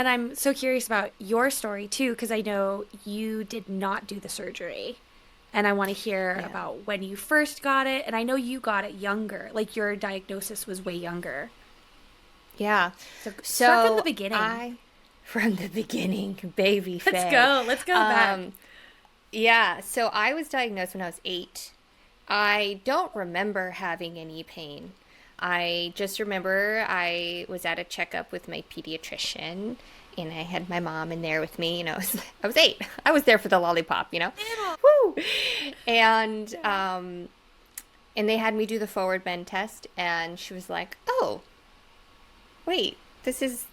And I'm so curious about your story too, because I know you did not do the surgery. And I want to hear Yeah. about when you first got it. And I know you got it younger, like your diagnosis was way younger. Yeah. So start from the So beginning. I, from the beginning, baby Let's Faye. go. Let's go back. Um, yeah. So I was diagnosed when I was 8. I don't remember having any pain. I just remember I was at a checkup with my pediatrician and I had my mom in there with me. I was 8. I was there for the lollipop. Little. Woo! And Yeah. and they had me do the forward bend test and she was like, "Oh, wait, this is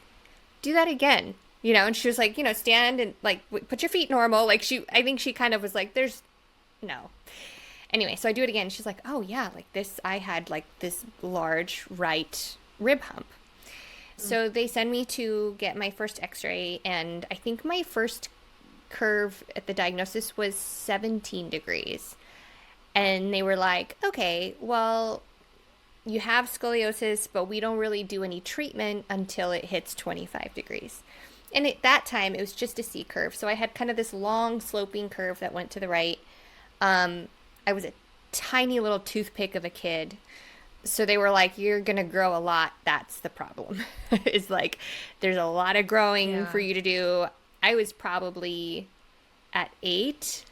do that again." And she was like, stand and like put your feet normal. Like I think she kind of was like, there's no. Anyway, so I do it again. She's like, oh yeah, like this, I had like this large right rib hump. So they send me to get my first x-ray, and I think my first curve at the diagnosis was 17 degrees. And they were like, okay, well, you have scoliosis, but we don't really do any treatment until it hits 25 degrees. And at that time, it was just a C curve. So I had kind of this long sloping curve that went to the right. Um, I was a tiny little toothpick of a kid. So they were like, you're going to grow a lot. That's the problem. It's like, there's a lot of growing for Yeah. you to do. I was probably at 8.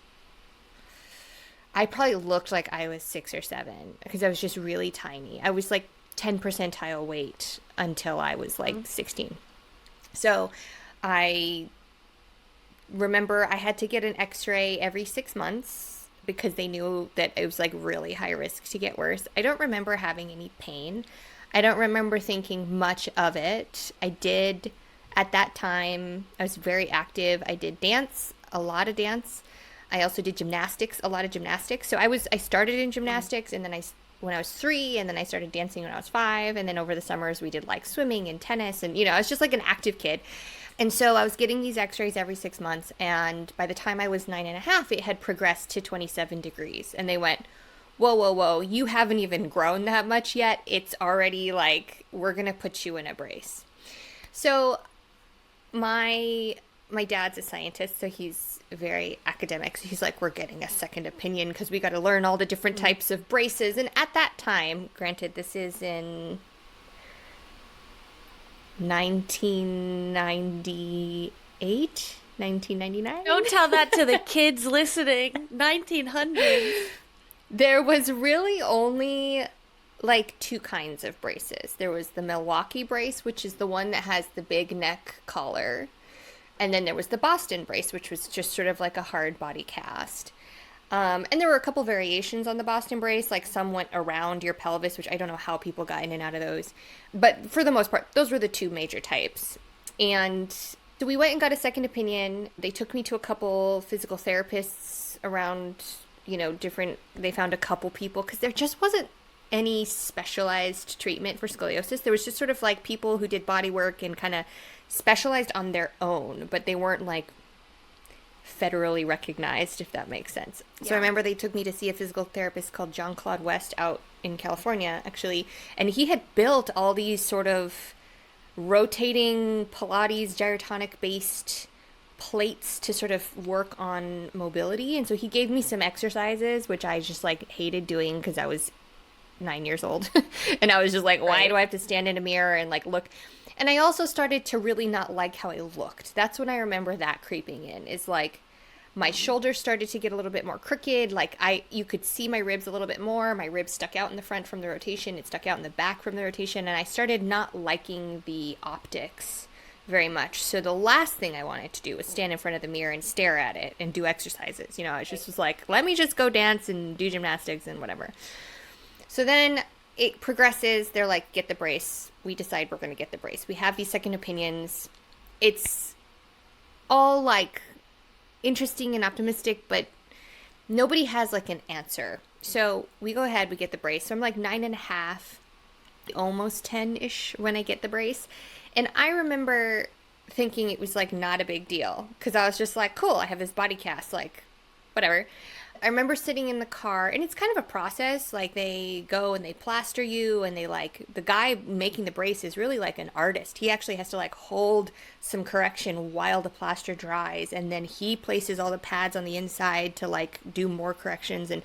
I probably looked like I was 6 or 7 because I was just really tiny. I was like 10 percentile weight until I was like Mhm. 16. So I remember I had to get an x-ray every 6 months because they knew that it was like really high risk to get worse. I don't remember having any pain. I don't remember thinking much of it. I did at that time, I was very active. I did dance, a lot of dance. I also did gymnastics, a lot of gymnastics. So I started in gymnastics and then when I was 3, and then I started dancing when I was 5, and then over the summers we did like swimming and tennis, and I was just like an active kid. And so I was getting these x-rays every 6 months, and by the time I was 9 and a half, it had progressed to 27 degrees. And they went, whoa, whoa, whoa, you haven't even grown that much yet. It's already like, we're going to put you in a brace. So my dad's a scientist, so he's very academic. So he's like, we're getting a second opinion because we got to learn all the different types of braces. And at that time, granted, this is in 1998, 1999. Don't tell that to the kids listening. 1900s. There was really only like 2 kinds of braces. There was the Milwaukee brace, which is the one that has the big neck collar. And then there was the Boston brace, which was just sort of like a hard body cast. And there were a couple variations on the Boston brace, like some went around your pelvis, which I don't know how people got in and out of those. But for the most part, those were the 2 major types. And so we went and got a second opinion. They took me to a couple physical therapists around, different, they found a couple people because there just wasn't any specialized treatment for scoliosis. There was just sort of like people who did body work and kind of specialized on their own, but they weren't like federally recognized, if that makes sense. So I Yeah. remember they took me to see a physical therapist called John Claude West out in California, actually, and he had built all these sort of rotating Pilates gyrotonic based plates to sort of work on mobility. And so he gave me some exercises, which I just like hated doing because I was 9 years old. And I was just like, why Right. do I have to stand in a mirror and like look? And I also started to really not like how I looked. That's when I remember that creeping in, is like my shoulders started to get a little bit more crooked. Like you could see my ribs a little bit more. My ribs stuck out in the front from the rotation. It stuck out in the back from the rotation. And I started not liking the optics very much. So the last thing I wanted to do was stand in front of the mirror and stare at it and do exercises. I just was like, let me just go dance and do gymnastics and whatever. So then it progresses. They're like, get the brace. We decide we're going to get the brace. We have these second opinions. It's all like interesting and optimistic, but nobody has like an answer. So we go ahead, we get the brace. So I'm like 9 and a half, almost 10-ish when I get the brace. And I remember thinking it was like not a big deal because I was just like, cool, I have this body cast, like whatever. I remember sitting in the car, and it's kind of a process. Like, they go and they plaster you, and they like, the guy making the brace is really like an artist. He actually has to like hold some correction while the plaster dries, and then he places all the pads on the inside to like do more corrections. And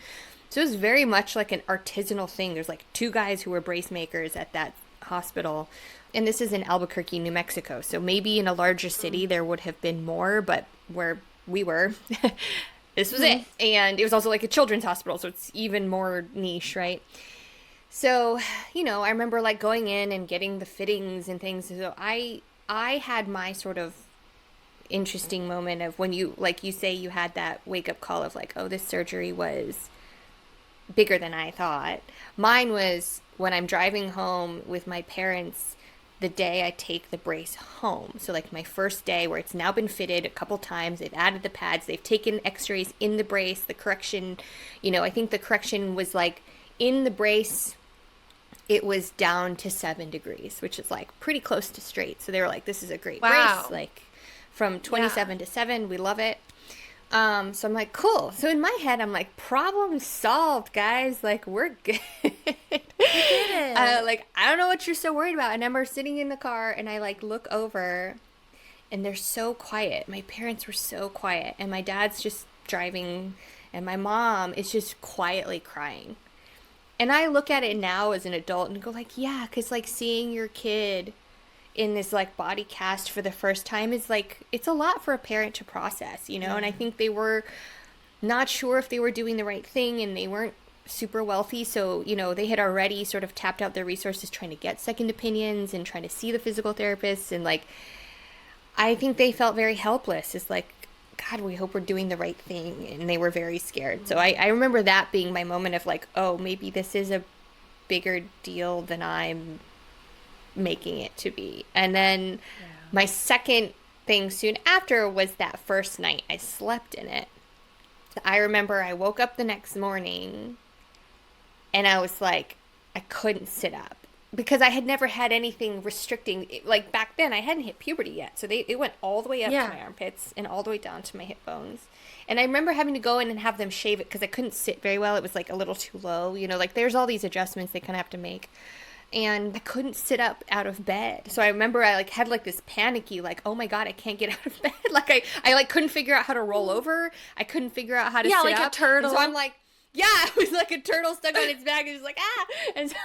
so it's very much like an artisanal thing. There's like two guys who were brace makers at that hospital. And this is in Albuquerque, New Mexico. So maybe in a larger city there would have been more, but where we were, this was it. And it was also like a children's hospital, so it's even more niche, right? So, I remember like going in and getting the fittings and things. So I had my sort of interesting moment of when you, like you say, you had that wake up call of like, oh, this surgery was bigger than I thought. Mine was when I'm driving home with my parents the day I take the brace home. So like my first day where it's now been fitted a couple times, they've added the pads, they've taken x-rays in the brace, the correction, I think the correction was like in the brace, it was down to 7 degrees, which is like pretty close to straight. So they were like, this is a great Wow. brace. Like from 27 to 7, we love it. So I'm like, cool. So in my head, I'm like, problem solved, guys. Like, we're good. You did it. Like, I don't know what you're so worried about. And I remember sitting in the car and I like look over and they're so quiet. My parents were so quiet. And my dad's just driving and my mom is just quietly crying. And I look at it now as an adult and go like, yeah, because like seeing your kid in this like body cast for the first time is like, it's a lot for a parent to process, and I think they were not sure if they were doing the right thing, and they weren't super wealthy, so they had already sort of tapped out their resources trying to get second opinions and trying to see the physical therapists, and like I think they felt very helpless. It's like, God, we hope we're doing the right thing, and they were very scared. So I remember that being my moment of like, oh, maybe this is a bigger deal than I'm making it to be. And then my second thing soon after was that first night I slept in it. I remember I woke up the next morning and I was like, I couldn't sit up because I had never had anything restricting. Like back then I hadn't hit puberty yet, so it went all the way up to my armpits and all the way down to my hip bones. And I remember having to go in and have them shave it because I couldn't sit very well. It was like a little too low, like there's all these adjustments they kind of have to make. And I couldn't sit up out of bed. So I remember I like had like this panicky, like, oh my God, I can't get out of bed. Like I like couldn't figure out how to roll over. I couldn't figure out how to sit like up. a turtle. And so I'm like, yeah, it was like a turtle stuck on its back. And it's like, ah. And so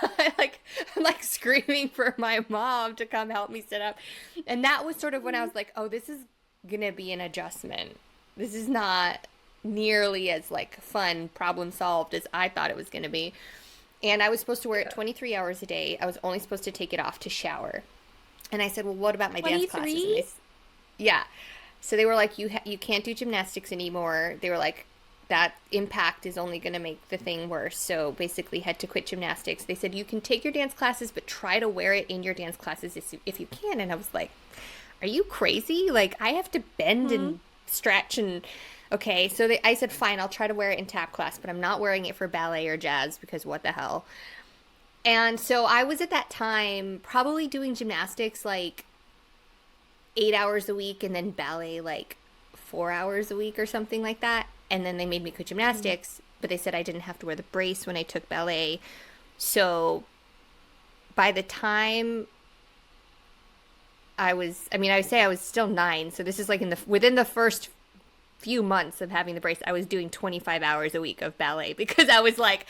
I'm like screaming for my mom to come help me sit up. And that was sort of when I was like, oh, this is going to be an adjustment. This is not nearly as like fun, problem solved as I thought it was going to be. And I was supposed to wear it 23 hours a day. I was only supposed to take it off to shower. And I said, well, what about my dance classes? Yeah. So they were like, you can't do gymnastics anymore. They were like, that impact is only going to make the thing worse. So basically had to quit gymnastics. They said, you can take your dance classes, but try to wear it in your dance classes if you can. And I was like, are you crazy? Like, I have to bend and stretch and... Okay, so I said, fine, I'll try to wear it in tap class, but I'm not wearing it for ballet or jazz because what the hell. And so I was at that time probably doing gymnastics like 8 hours a week and then ballet like 4 hours a week or something like that. And then they made me quit gymnastics, but they said I didn't have to wear the brace when I took ballet. So by the time I would say I was still 9. So this is like within the first few months of having the brace, I was doing 25 hours a week of ballet because I was like,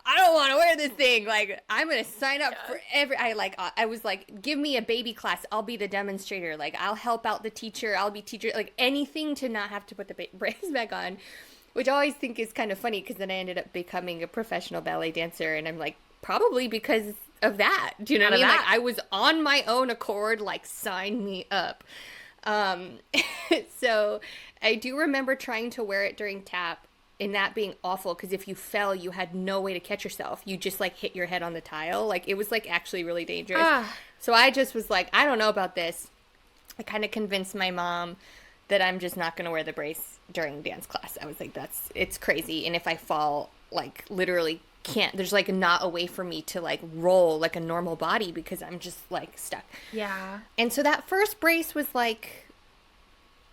I don't want to wear this thing. Like, I'm going to sign up for I was like, give me a baby class. I'll be the demonstrator. Like, I'll help out the teacher. I'll be teacher. Like, anything to not have to put the brace back on, which I always think is kind of funny because then I ended up becoming a professional ballet dancer. And I'm like, probably because of that. Do you know what I mean? Like, I was on my own accord, like, sign me up. So I do remember trying to wear it during tap and that being awful because if you fell, you had no way to catch yourself. You just like hit your head on the tile. Like it was like actually really dangerous. So I just was like, I don't know about this. I kind of convinced my mom that I'm just not going to wear the brace during dance class. I was like, it's crazy. And if I fall, like literally can't, there's like not a way for me to like roll like a normal body because I'm just like stuck. Yeah. And so that first brace was like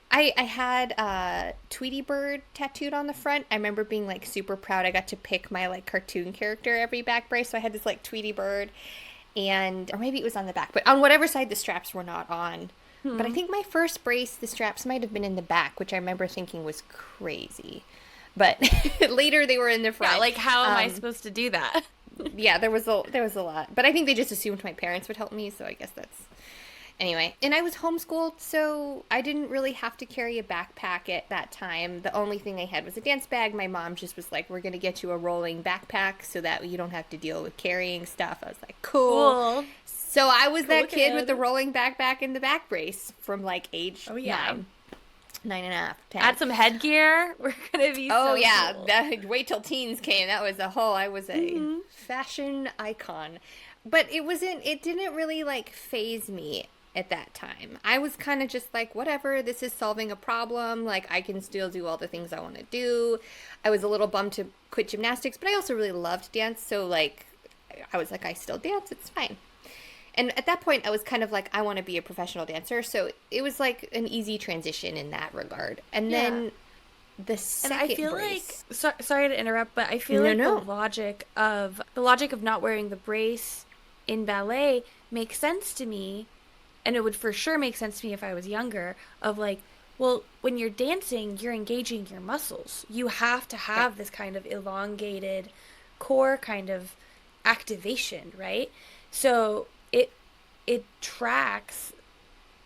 I had Tweety Bird tattooed on the front. I remember being like super proud. I got to pick my like cartoon character every back brace. So I had this like Tweety Bird, and or maybe it was on the back, but on whatever side the straps were not on. But I Hmm. think my first brace, the straps might have been in the back, which I remember thinking was crazy. But later they were in the Yeah, front. like how am I Um, supposed to do that? yeah, there was a lot, but I think they just assumed my parents would help me, so I guess that's anyway. And I was homeschooled, so I didn't really have to carry a backpack at that time. The only thing I had was a dance bag. My mom just was like, "We're gonna get you a rolling backpack so that you don't have to deal with carrying stuff." I was like, "Cool." Cool. So I was Cool that kid with kid. the rolling backpack and the back brace from like age Oh yeah. 9, 9 and a half, 10. Add some headgear. We're gonna be Oh so yeah, cool. wait till teens came. That was a whole. I was a Hmm. fashion icon, but it wasn't. It didn't really like phase me at that time. I was kind of just like, whatever. This is solving a problem. Like I can still do all the things I want to do. I was a little bummed to quit gymnastics, but I also really loved dance. So like, I was like, I still dance. It's fine. And at that point, I was kind of like, I want to be a professional dancer. So it was like an easy transition in that regard. And Yeah. then the And I second feel like, brace. sorry to interrupt, but I feel No, like no. the logic of not wearing the brace in ballet makes sense to me, and it would for sure make sense to me if I was younger. Of like, well, when you're dancing, you're engaging your muscles. You have to Right. have this kind of elongated core kind of activation, right? So it tracks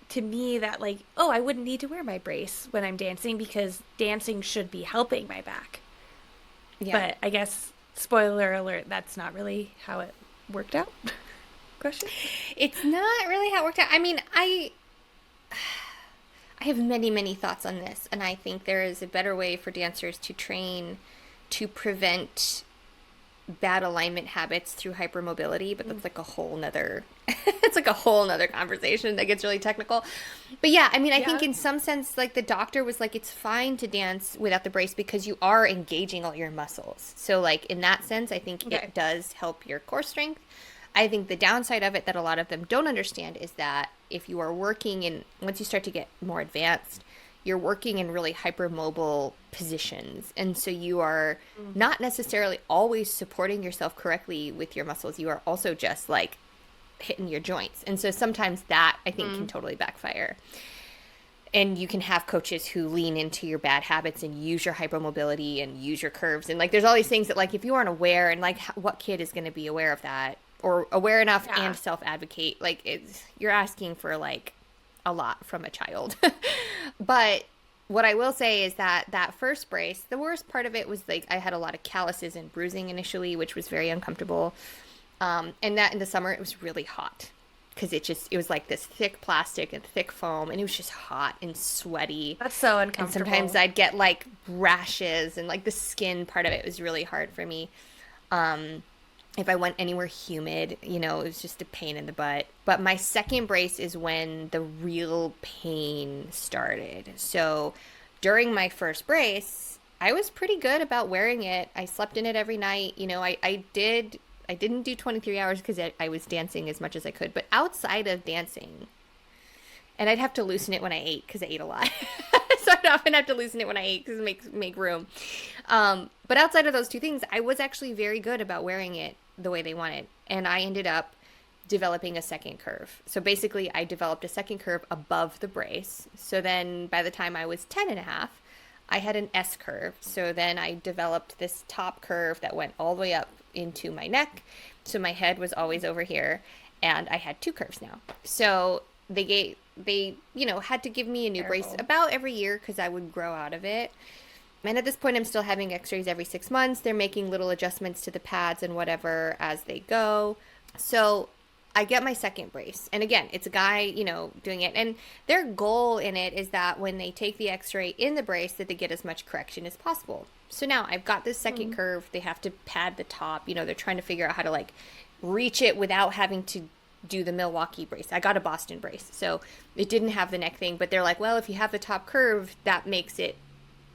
to me that like, oh, I wouldn't need to wear my brace when I'm dancing because dancing should be helping my back. Yeah. But I guess spoiler alert, that's not really how it worked out. Question? It's not really how it worked out. I mean, I have many, many thoughts on this, and I think there is a better way for dancers to train to prevent bad alignment habits through hypermobility, but that's like a whole nother it's like a whole nother conversation that gets really technical. But yeah, I mean, I think Yeah. in some sense, like the doctor was like, it's fine to dance without the brace because you are engaging all your muscles. So like in that sense, I think Okay. it does help your core strength. I think the downside of it that a lot of them don't understand is that if you are working in, once you start to get more advanced, you're working in really hypermobile positions. And so you are Mm. not necessarily always supporting yourself correctly with your muscles. You are also just like hitting your joints. And so sometimes that I think can Mm. totally backfire. And you can have coaches who lean into your bad habits and use your hypermobility and use your curves. And like there's all these things that like if you aren't aware and like what kid is going to be aware of that or aware enough Yeah. and self-advocate, like it's you're asking for like a lot from a child. But what I will say is that that first brace, the worst part of it was like I had a lot of calluses and bruising initially, which was very uncomfortable. And that in the summer it was really hot because it was like this thick plastic and thick foam, and it was just hot and sweaty. That's so And sometimes uncomfortable. I'd get like rashes, and like the skin part of it was really hard for me. Um, if I went anywhere humid, it was just a pain in the butt. But my second brace is when the real pain started. So during my first brace, I was pretty good about wearing it. I slept in it every night. I didn't do 23 hours because I was dancing as much as I could. But outside of dancing, and I'd have to loosen it when I ate because I ate a lot. So I'd often have to loosen it when I ate because it make room. But outside of those two things, I was actually very good about wearing it the way they wanted. And I ended up developing a second curve. So basically, I developed a second curve above the brace. So then by the time I was 10 and a half, I had an S curve. So then I developed this top curve that went all the way up into my neck. So my head was always over here. And I had two curves now. So they had to give me a new brace Terrible. about every year because I would grow out of it. And at this point, I'm still having x-rays every 6 months. They're making little adjustments to the pads and whatever as they go. So I get my second brace. And again, it's a guy, doing it. And their goal in it is that when they take the x-ray in the brace, that they get as much correction as possible. So now I've got this second Mm. curve. They have to pad the top. They're trying to figure out how to like reach it without having to do the Milwaukee brace. I got a Boston brace. So it didn't have the neck thing, but they're like, well, if you have the top curve, that makes it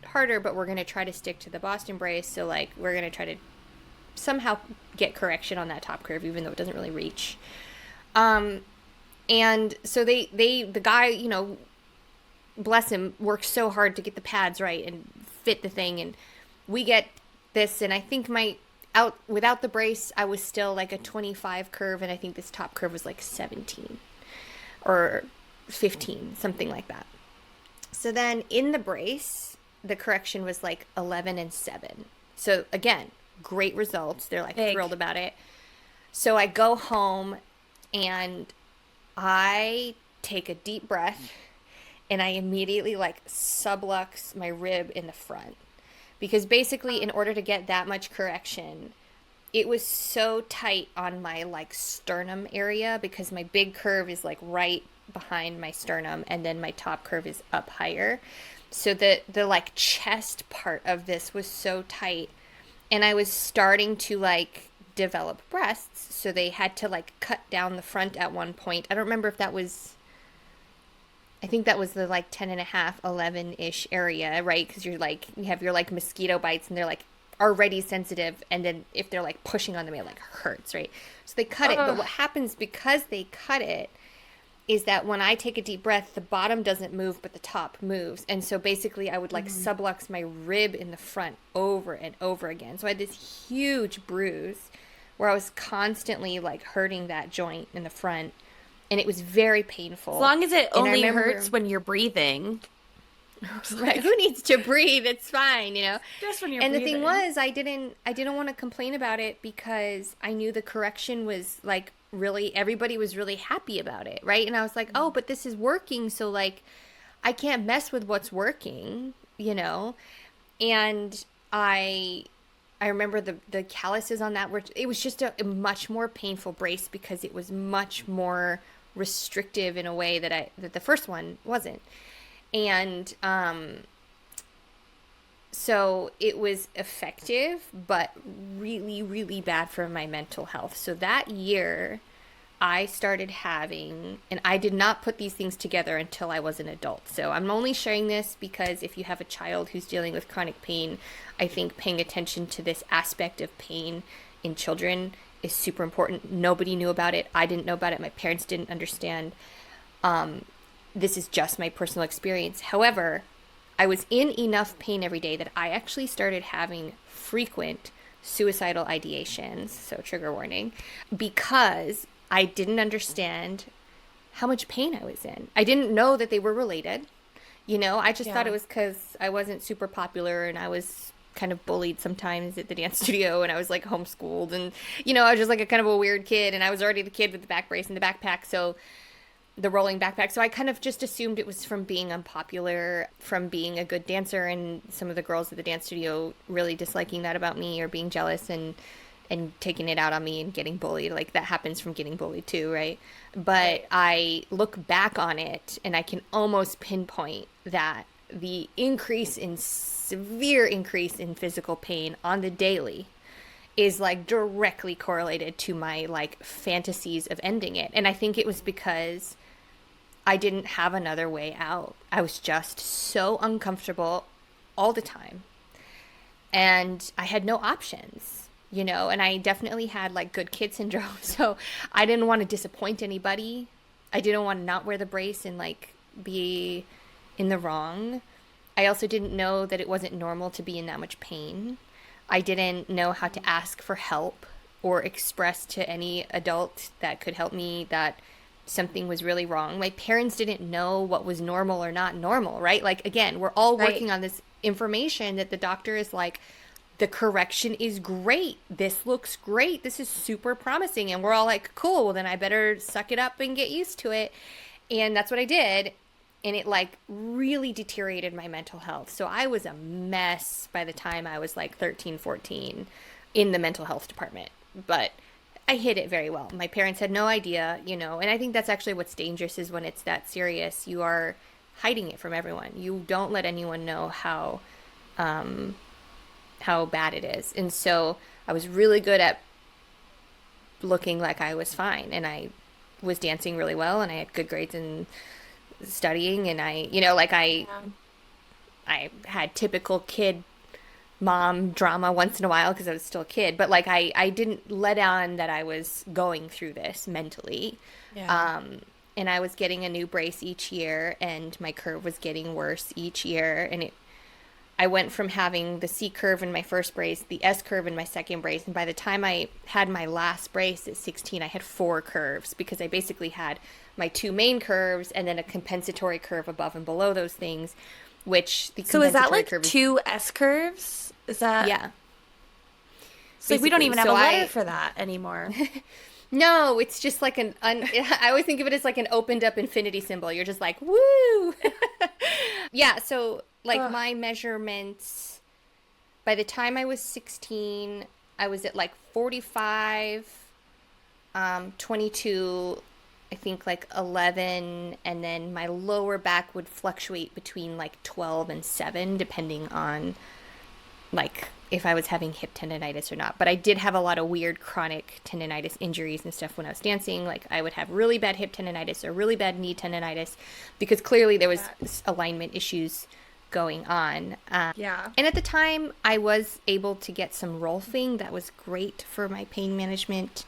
harder, but we're going to try to stick to the Boston brace. So like we're going to try to somehow get correction on that top curve, even though it doesn't really reach. And so the guy, bless him, works so hard to get the pads right and fit the thing. And we get this, and I think my out without the brace, I was still like a 25 curve, and I think this top curve was like 17 or 15, something like that. So then in the brace, the correction was like 11 and 7. So again, great results. They're like Big. thrilled about it. So I go home and I take a deep breath and I immediately like sublux my rib in the front. Because basically, in order to get that much correction, it was so tight on my like sternum area because my big curve is like right behind my sternum and then my top curve is up higher. So the like chest part of this was so tight and I was starting to like develop breasts, so they had to like cut down the front at one point. I don't remember if that was, I think that was the like 10 and a half, 11-ish area, right? Because you're like, you have your like mosquito bites and they're like already sensitive. And then if they're like pushing on them, it like hurts, right? So they cut it. But what happens because they cut it is that when I take a deep breath, the bottom doesn't move, but the top moves. And so basically I would like sublux my rib in the front over and over again. So I had this huge bruise where I was constantly like hurting that joint in the front. And it was very painful. As long as it And I only remember- hurts when you're breathing. Right. Who needs to breathe? It's fine, you know. Just when you're And breathing. the thing was, I didn't want to complain about it because I knew the correction was like really, everybody was really happy about it, right? And I was like, oh, but this is working, so like I can't mess with what's working, you know. And I remember the calluses on that were, it was just a much more painful brace because it was much more restrictive in a way that the first one wasn't. And so it was effective, but really, really bad for my mental health. So that year, I started having, and I did not put these things together until I was an adult. So I'm only sharing this because if you have a child who's dealing with chronic pain, I think paying attention to this aspect of pain in children is super important. Nobody knew about it. I didn't know about it. My parents didn't understand. This is just my personal experience. However, I was in enough pain every day that I actually started having frequent suicidal ideations, so trigger warning, because I didn't understand how much pain I was in. I didn't know that they were related. You know, I just thought it was because I wasn't super popular and I was kind of bullied sometimes at the dance studio and I was like homeschooled and, you know, I was just like a kind of a weird kid and I was already the kid with the back brace and the backpack. So the rolling backpack. So I kind of just assumed it was from being unpopular, from being a good dancer, and some of the girls at the dance studio really disliking that about me or being jealous and taking it out on me and getting bullied. Like that happens from getting bullied too, right? But I look back on it and I can almost pinpoint that the severe increase in physical pain on the daily is like directly correlated to my like fantasies of ending it. And I think it was because I didn't have another way out. I was just so uncomfortable all the time. And I had no options, you know, and I definitely had like good kid syndrome. So I didn't want to disappoint anybody. I didn't want to not wear the brace and like be in the wrong. I also didn't know that it wasn't normal to be in that much pain. I didn't know how to ask for help or express to any adult that could help me that something was really wrong. My parents didn't know what was normal or not normal, right? Like, again, we're all working on this information that the doctor is like, the correction is great. This looks great. This is super promising. And we're all like, cool, well, then I better suck it up and get used to it. And that's what I did. And it like really deteriorated my mental health. So I was a mess by the time I was like 13, 14 in the mental health department. But I hid it very well. My parents had no idea, you know, and I think that's actually what's dangerous is when it's that serious, you are hiding it from everyone. You don't let anyone know how bad it is. And so I was really good at looking like I was fine, and I was dancing really well, and I had good grades in studying, and I, you know, like I had typical kid mom drama once in a while because I was still a kid, but like I didn't let on that I was going through this mentally. and I was getting a new brace each year, and my curve was getting worse each year. And I went from having the C curve in my first brace, the S curve in my second brace, and by the time I had my last brace at 16, I had 4 curves, because I basically had my 2 main curves and then a compensatory curve above and below those things, which the So is that compensatory like curve is, 2 S curves? Is that yeah, it's like we don't basically. even have So a letter for that anymore. no, it's just like I always think of it as like an opened up infinity symbol. You're just like, woo! Yeah, so like Ugh. my measurements, by the time I was 16, I was at like 45, 22, I think like 11, and then my lower back would fluctuate between like 12 and 7, depending on like if I was having hip tendonitis or not. But I did have a lot of weird chronic tendonitis injuries and stuff when I was dancing. Like I would have really bad hip tendonitis or really bad knee tendonitis, because clearly there was That- alignment issues going on. Yeah. And at the time, I was able to get some rolfing that was great for my pain management.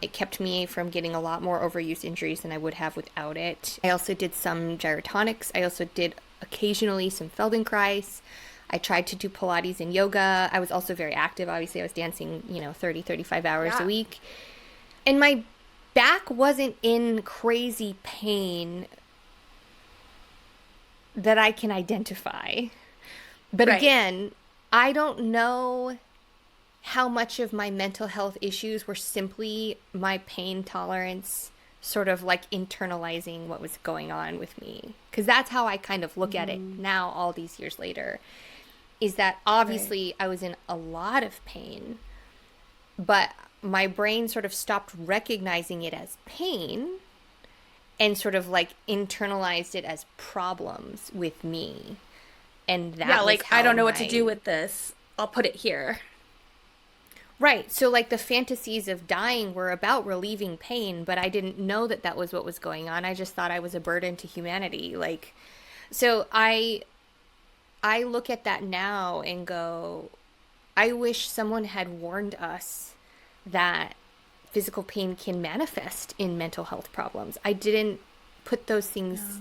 It kept me from getting a lot more overuse injuries than I would have without it. I also did some gyrotonics. I also did occasionally some Feldenkrais. I tried to do Pilates and yoga. I was also very active. Obviously, I was dancing, 30, 35 hours a Yeah. week. And my back wasn't in crazy pain that I can identify. But Right. again, I don't know how much of my mental health issues were simply my pain tolerance sort of like internalizing what was going on with me. Because that's how I kind of look at it now, all these years later, is that Right. obviously I was in a lot of pain, but my brain sort of stopped recognizing it as pain and sort of like internalized it as problems with me. And Yeah, that was like I how don't know what to do my with this. I'll put it here. right. So, like, the fantasies of dying were about relieving pain, but I didn't know that that was what was going on. I just thought I was a burden to humanity. Like, so I look at that now and go, I wish someone had warned us that physical pain can manifest in mental health problems. I didn't put those things,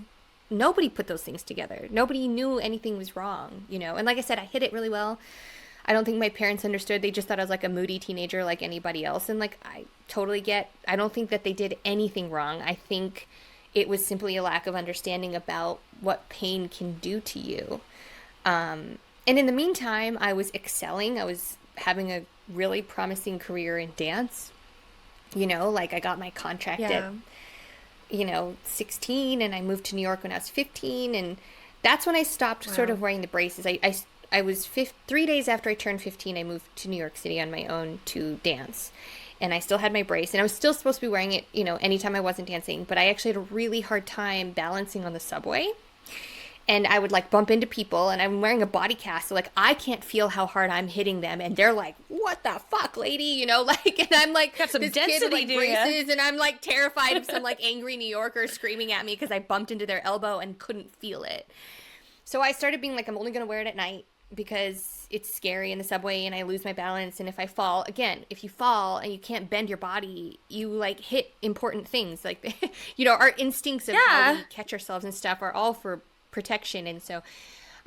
No. nobody put those things together. Nobody knew anything was wrong, And like I said, I hit it really well. I don't think my parents understood. They just thought I was like a moody teenager like anybody else. And like, I totally get, I don't think that they did anything wrong. I think it was simply a lack of understanding about what pain can do to you. And in the meantime, I was excelling. I was having a really promising career in dance. Like I got my contract at, Yeah. 16, and I moved to New York when I was 15. And that's when I stopped sort Wow. of wearing the braces. I was 3 days after I turned 15, I moved to New York City on my own to dance. And I still had my brace, and I was still supposed to be wearing it, anytime I wasn't dancing. But I actually had a really hard time balancing on the subway. And I would like bump into people, and I'm wearing a body cast, so like I can't feel how hard I'm hitting them, and they're like, "What the fuck, lady?" Like, and I'm like Got some this kid with density, like do ya? braces, and I'm like terrified of some like angry New Yorker screaming at me because I bumped into their elbow and couldn't feel it. So I started being like, I'm only gonna wear it at night because it's scary in the subway and I lose my balance. And if I fall, again, if you fall and you can't bend your body, you like hit important things. Like, our instincts of how Yeah. we catch ourselves and stuff are all for protection. And so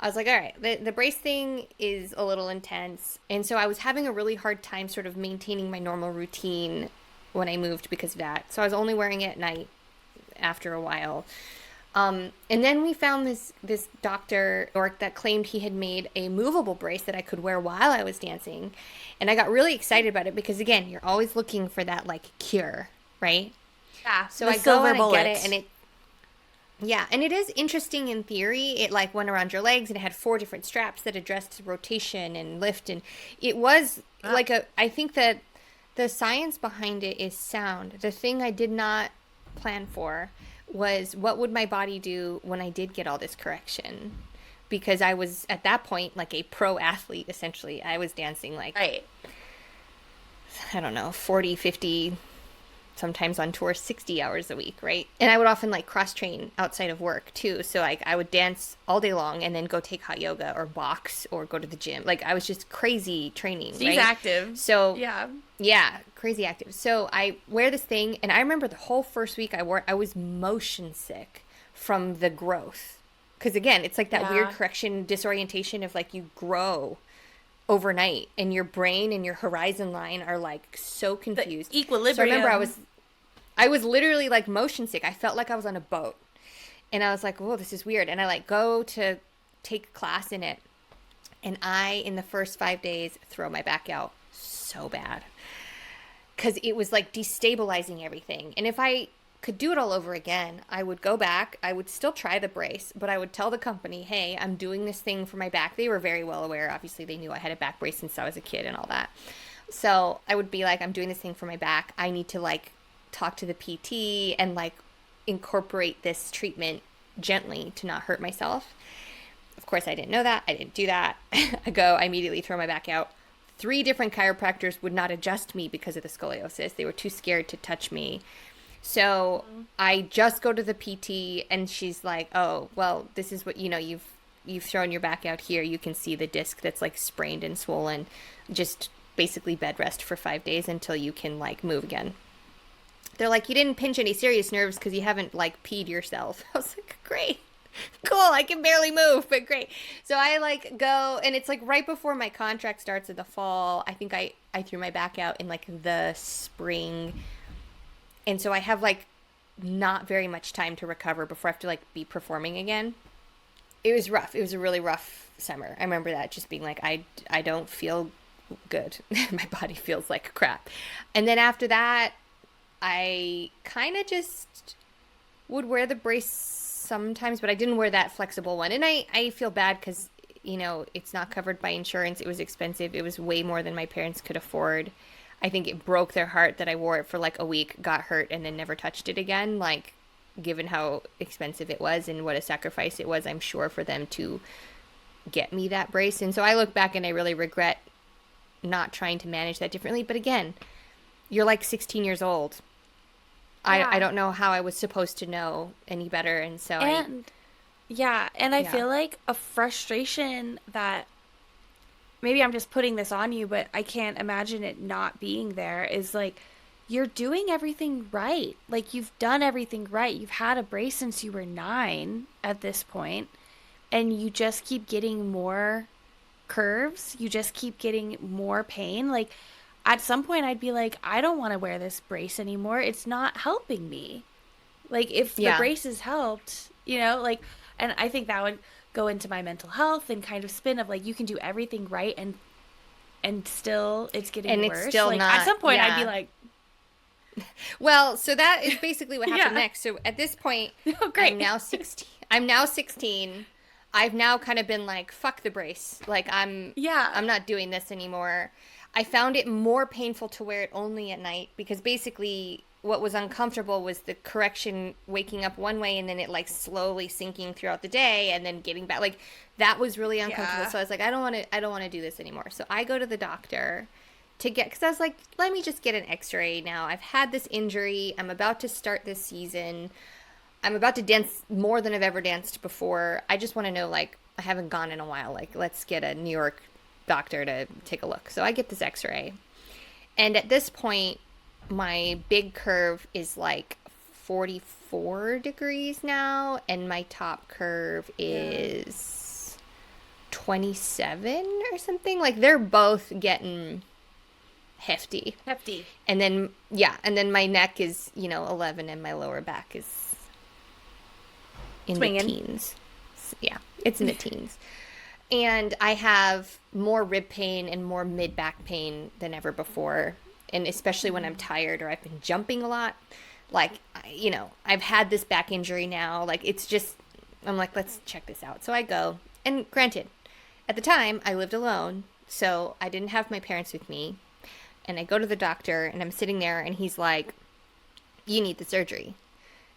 I was like, all right, the brace thing is a little intense. And so I was having a really hard time sort of maintaining my normal routine when I moved because of that. So I was only wearing it at night after a while. And then we found this doctor that claimed he had made a movable brace that I could wear while I was dancing. And I got really excited about it because, again, you're always looking for that like cure, right? Yeah. So The I go silver and I get it, bullet. and yeah, and it is interesting in theory. It like went around your legs and it had 4 different straps that addressed rotation and lift, and it was Ah. I think that the science behind it is sound. The thing I did not plan for was what would my body do when I did get all this correction? Because I was at that point like a pro athlete essentially. I was dancing like Right. I don't know, 40, 50 sometimes on tour 60 hours a week, right? And I would often like cross train outside of work too. So like I would dance all day long and then go take hot yoga or box or go to the gym. Like I was just crazy training, She's right? active. So Yeah. yeah, crazy active. So I wear this thing, and I remember the whole first week I wore it, I was motion sick from the growth. Because again, it's like that weird Yeah. correction disorientation of like you grow overnight and your brain and your horizon line are like so The confused. So I remember equilibrium. I was literally like motion sick. I felt like I was on a boat. And I was like, "Whoa, this is weird." And I like go to take class in it. And I in the first 5 days throw my back out so bad. Cuz it was like destabilizing everything. And if I could do it all over again, I would go back. I would still try the brace, but I would tell the company, "Hey, I'm doing this thing for my back." They were very well aware. Obviously, they knew I had a back brace since I was a kid and all that. So I would be like, "I'm doing this thing for my back. I need to like talk to the PT and like incorporate this treatment gently to not hurt myself." Of course, I didn't know that. I didn't do that. I immediately throw my back out. 3 different chiropractors would not adjust me because of the scoliosis. They were too scared to touch me. So I just go to the PT and she's like, "Oh, well, this is what, you've thrown your back out here. You can see the disc that's like sprained and swollen. Just basically bed rest for 5 days until you can like move again." They're like, "You didn't pinch any serious nerves because you haven't like peed yourself." I was like, "Great." Cool, I can barely move, but great. So I like go, and it's like right before my contract starts in the fall. I think I threw my back out in like the spring. And so I have like not very much time to recover before I have to like be performing again. It was rough. It was a really rough summer. I remember that just being like, I don't feel good. My body feels like crap. And then after that, I kind of just would wear the brace sometimes, but I didn't wear that flexible one. And I feel bad because, it's not covered by insurance. It was expensive. It was way more than my parents could afford. I think it broke their heart that I wore it for like a week, got hurt, and then never touched it again. Like, given how expensive it was and what a sacrifice it was, I'm sure, for them to get me that brace. And so I look back and I really regret not trying to manage that differently. But again, you're like 16 years old. I Yeah. don't know how I was supposed to know any better. And so And yeah, and I yeah. feel like a frustration that maybe I'm just putting this on you, but I can't imagine it not being there is like you're doing everything right. Like you've done everything right. You've had a brace since you were 9 at this point, and you just keep getting more curves. You just keep getting more pain. Like at some point I'd be like, I don't want to wear this brace anymore. It's not helping me. Like if the Yeah. braces helped, like, and I think that would go into my mental health and kind of spin of like you can do everything right and still it's And getting it's worse. still Like at not, some point I'd be yeah. like, Well, so that is basically what happened yeah, next. So at this point, oh I'm great, now 16. I'm now 16. I've now kind of been like, fuck the brace. Like yeah, I'm not doing this anymore. I found it more painful to wear it only at night because basically what was uncomfortable was the correction waking up one way and then it like slowly sinking throughout the day and then getting back. Like that was really uncomfortable. yeah, So I was like, I don't want to do this anymore. So I go to the doctor to get, because I was like, let me just get an x-ray now. I've had this injury. I'm about to start this season. I'm about to dance more than I've ever danced before. I just want to know, like, I haven't gone in a while. Like, let's get a New York doctor to take a look. So I get this x-ray. And at this point, my big curve is like 44 degrees now. And my top curve yeah, is 27 or something. Like, they're both getting hefty. hefty, And then, yeah. And then my neck is, 11 and my lower back is in the swinging. teens. Yeah, it's in the teens. And I have more rib pain and more mid back pain than ever before. And especially when I'm tired or I've been jumping a lot. Like, I've had this back injury now. Like, it's just, I'm like, let's check this out. So I go. And granted, at the time, I lived alone. So I didn't have my parents with me. And I go to the doctor and I'm sitting there and he's like, you need the surgery.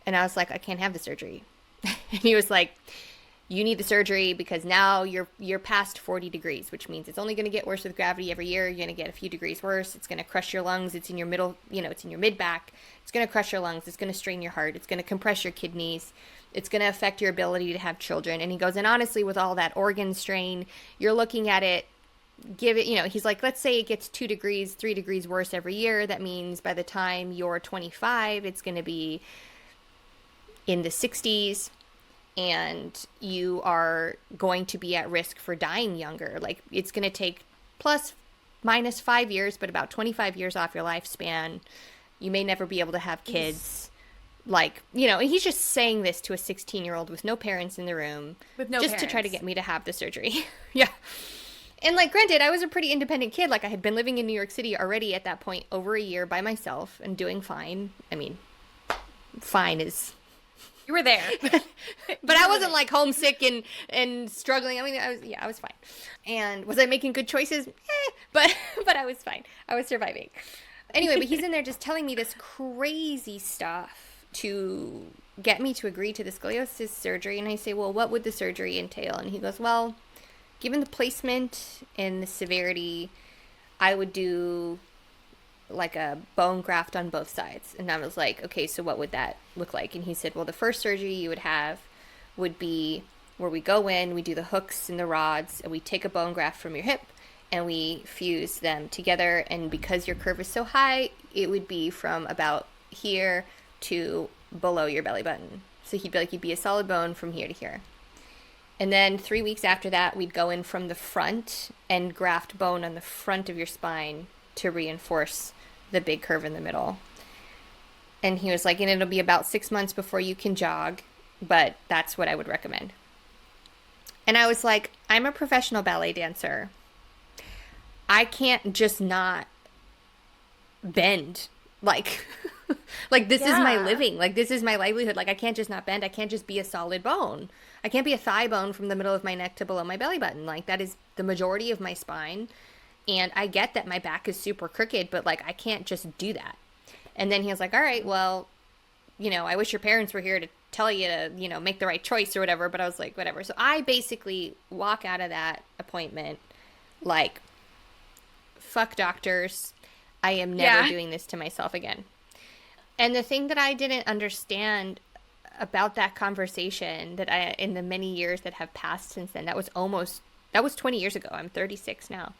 And I was like, I can't have the surgery. And he was like, you need the surgery because now you're past 40 degrees, which means it's only going to get worse with gravity every year. You're going to get a few degrees worse. It's going to crush your lungs. It's in your middle, it's in your mid back. It's going to crush your lungs. It's going to strain your heart. It's going to compress your kidneys. It's going to affect your ability to have children. And he goes, and honestly, with all that organ strain, you're looking at it, he's like, let's say it gets 2 degrees, 3 degrees worse every year. That means by the time you're 25, it's going to be in the 60s. And you are going to be at risk for dying younger. Like, it's going to take plus minus 5 years, but about 25 years off your lifespan. You may never be able to have kids. Like, and he's just saying this to a 16-year-old with no parents in the room. With no just parents. To try to get me to have the surgery. Yeah. And, like, granted, I was a pretty independent kid. Like, I had been living in New York City already at that point over a year by myself and doing fine. I mean, fine is... You were there. But I wasn't like homesick and struggling. I mean, I was fine. And was I making good choices? But I was fine. I was surviving. Anyway, but he's in there just telling me this crazy stuff to get me to agree to the scoliosis surgery. And I say, well, what would the surgery entail? And he goes, well, given the placement and the severity, I would do like a bone graft on both sides. And I was like, okay, so what would that look like? And he said, well, the first surgery you would have would be where we go in, we do the hooks and the rods, and we take a bone graft from your hip and we fuse them together. And because your curve is so high, it would be from about here to below your belly button. So he'd be like, you'd be a solid bone from here to here. And then 3 weeks after that, we'd go in from the front and graft bone on the front of your spine to reinforce the big curve in the middle. And he was like, and it'll be about 6 months before you can jog, but that's what I would recommend. And I was like, I'm a professional ballet dancer. I can't just not bend. Like, like this is my living. Like, this is my livelihood. Like, I can't just not bend. I can't just be a solid bone. I can't be a thigh bone from the middle of my neck to below my belly button. Like, that is the majority of my spine. And I get that my back is super crooked, but, like, I can't just do that. And then he was like, all right, well, I wish your parents were here to tell you to, make the right choice or whatever. But I was like, whatever. So I basically walk out of that appointment like, fuck doctors. I am never doing this to myself again. And the thing that I didn't understand about that conversation that in the many years that have passed since then, that was 20 years ago. I'm 36 now.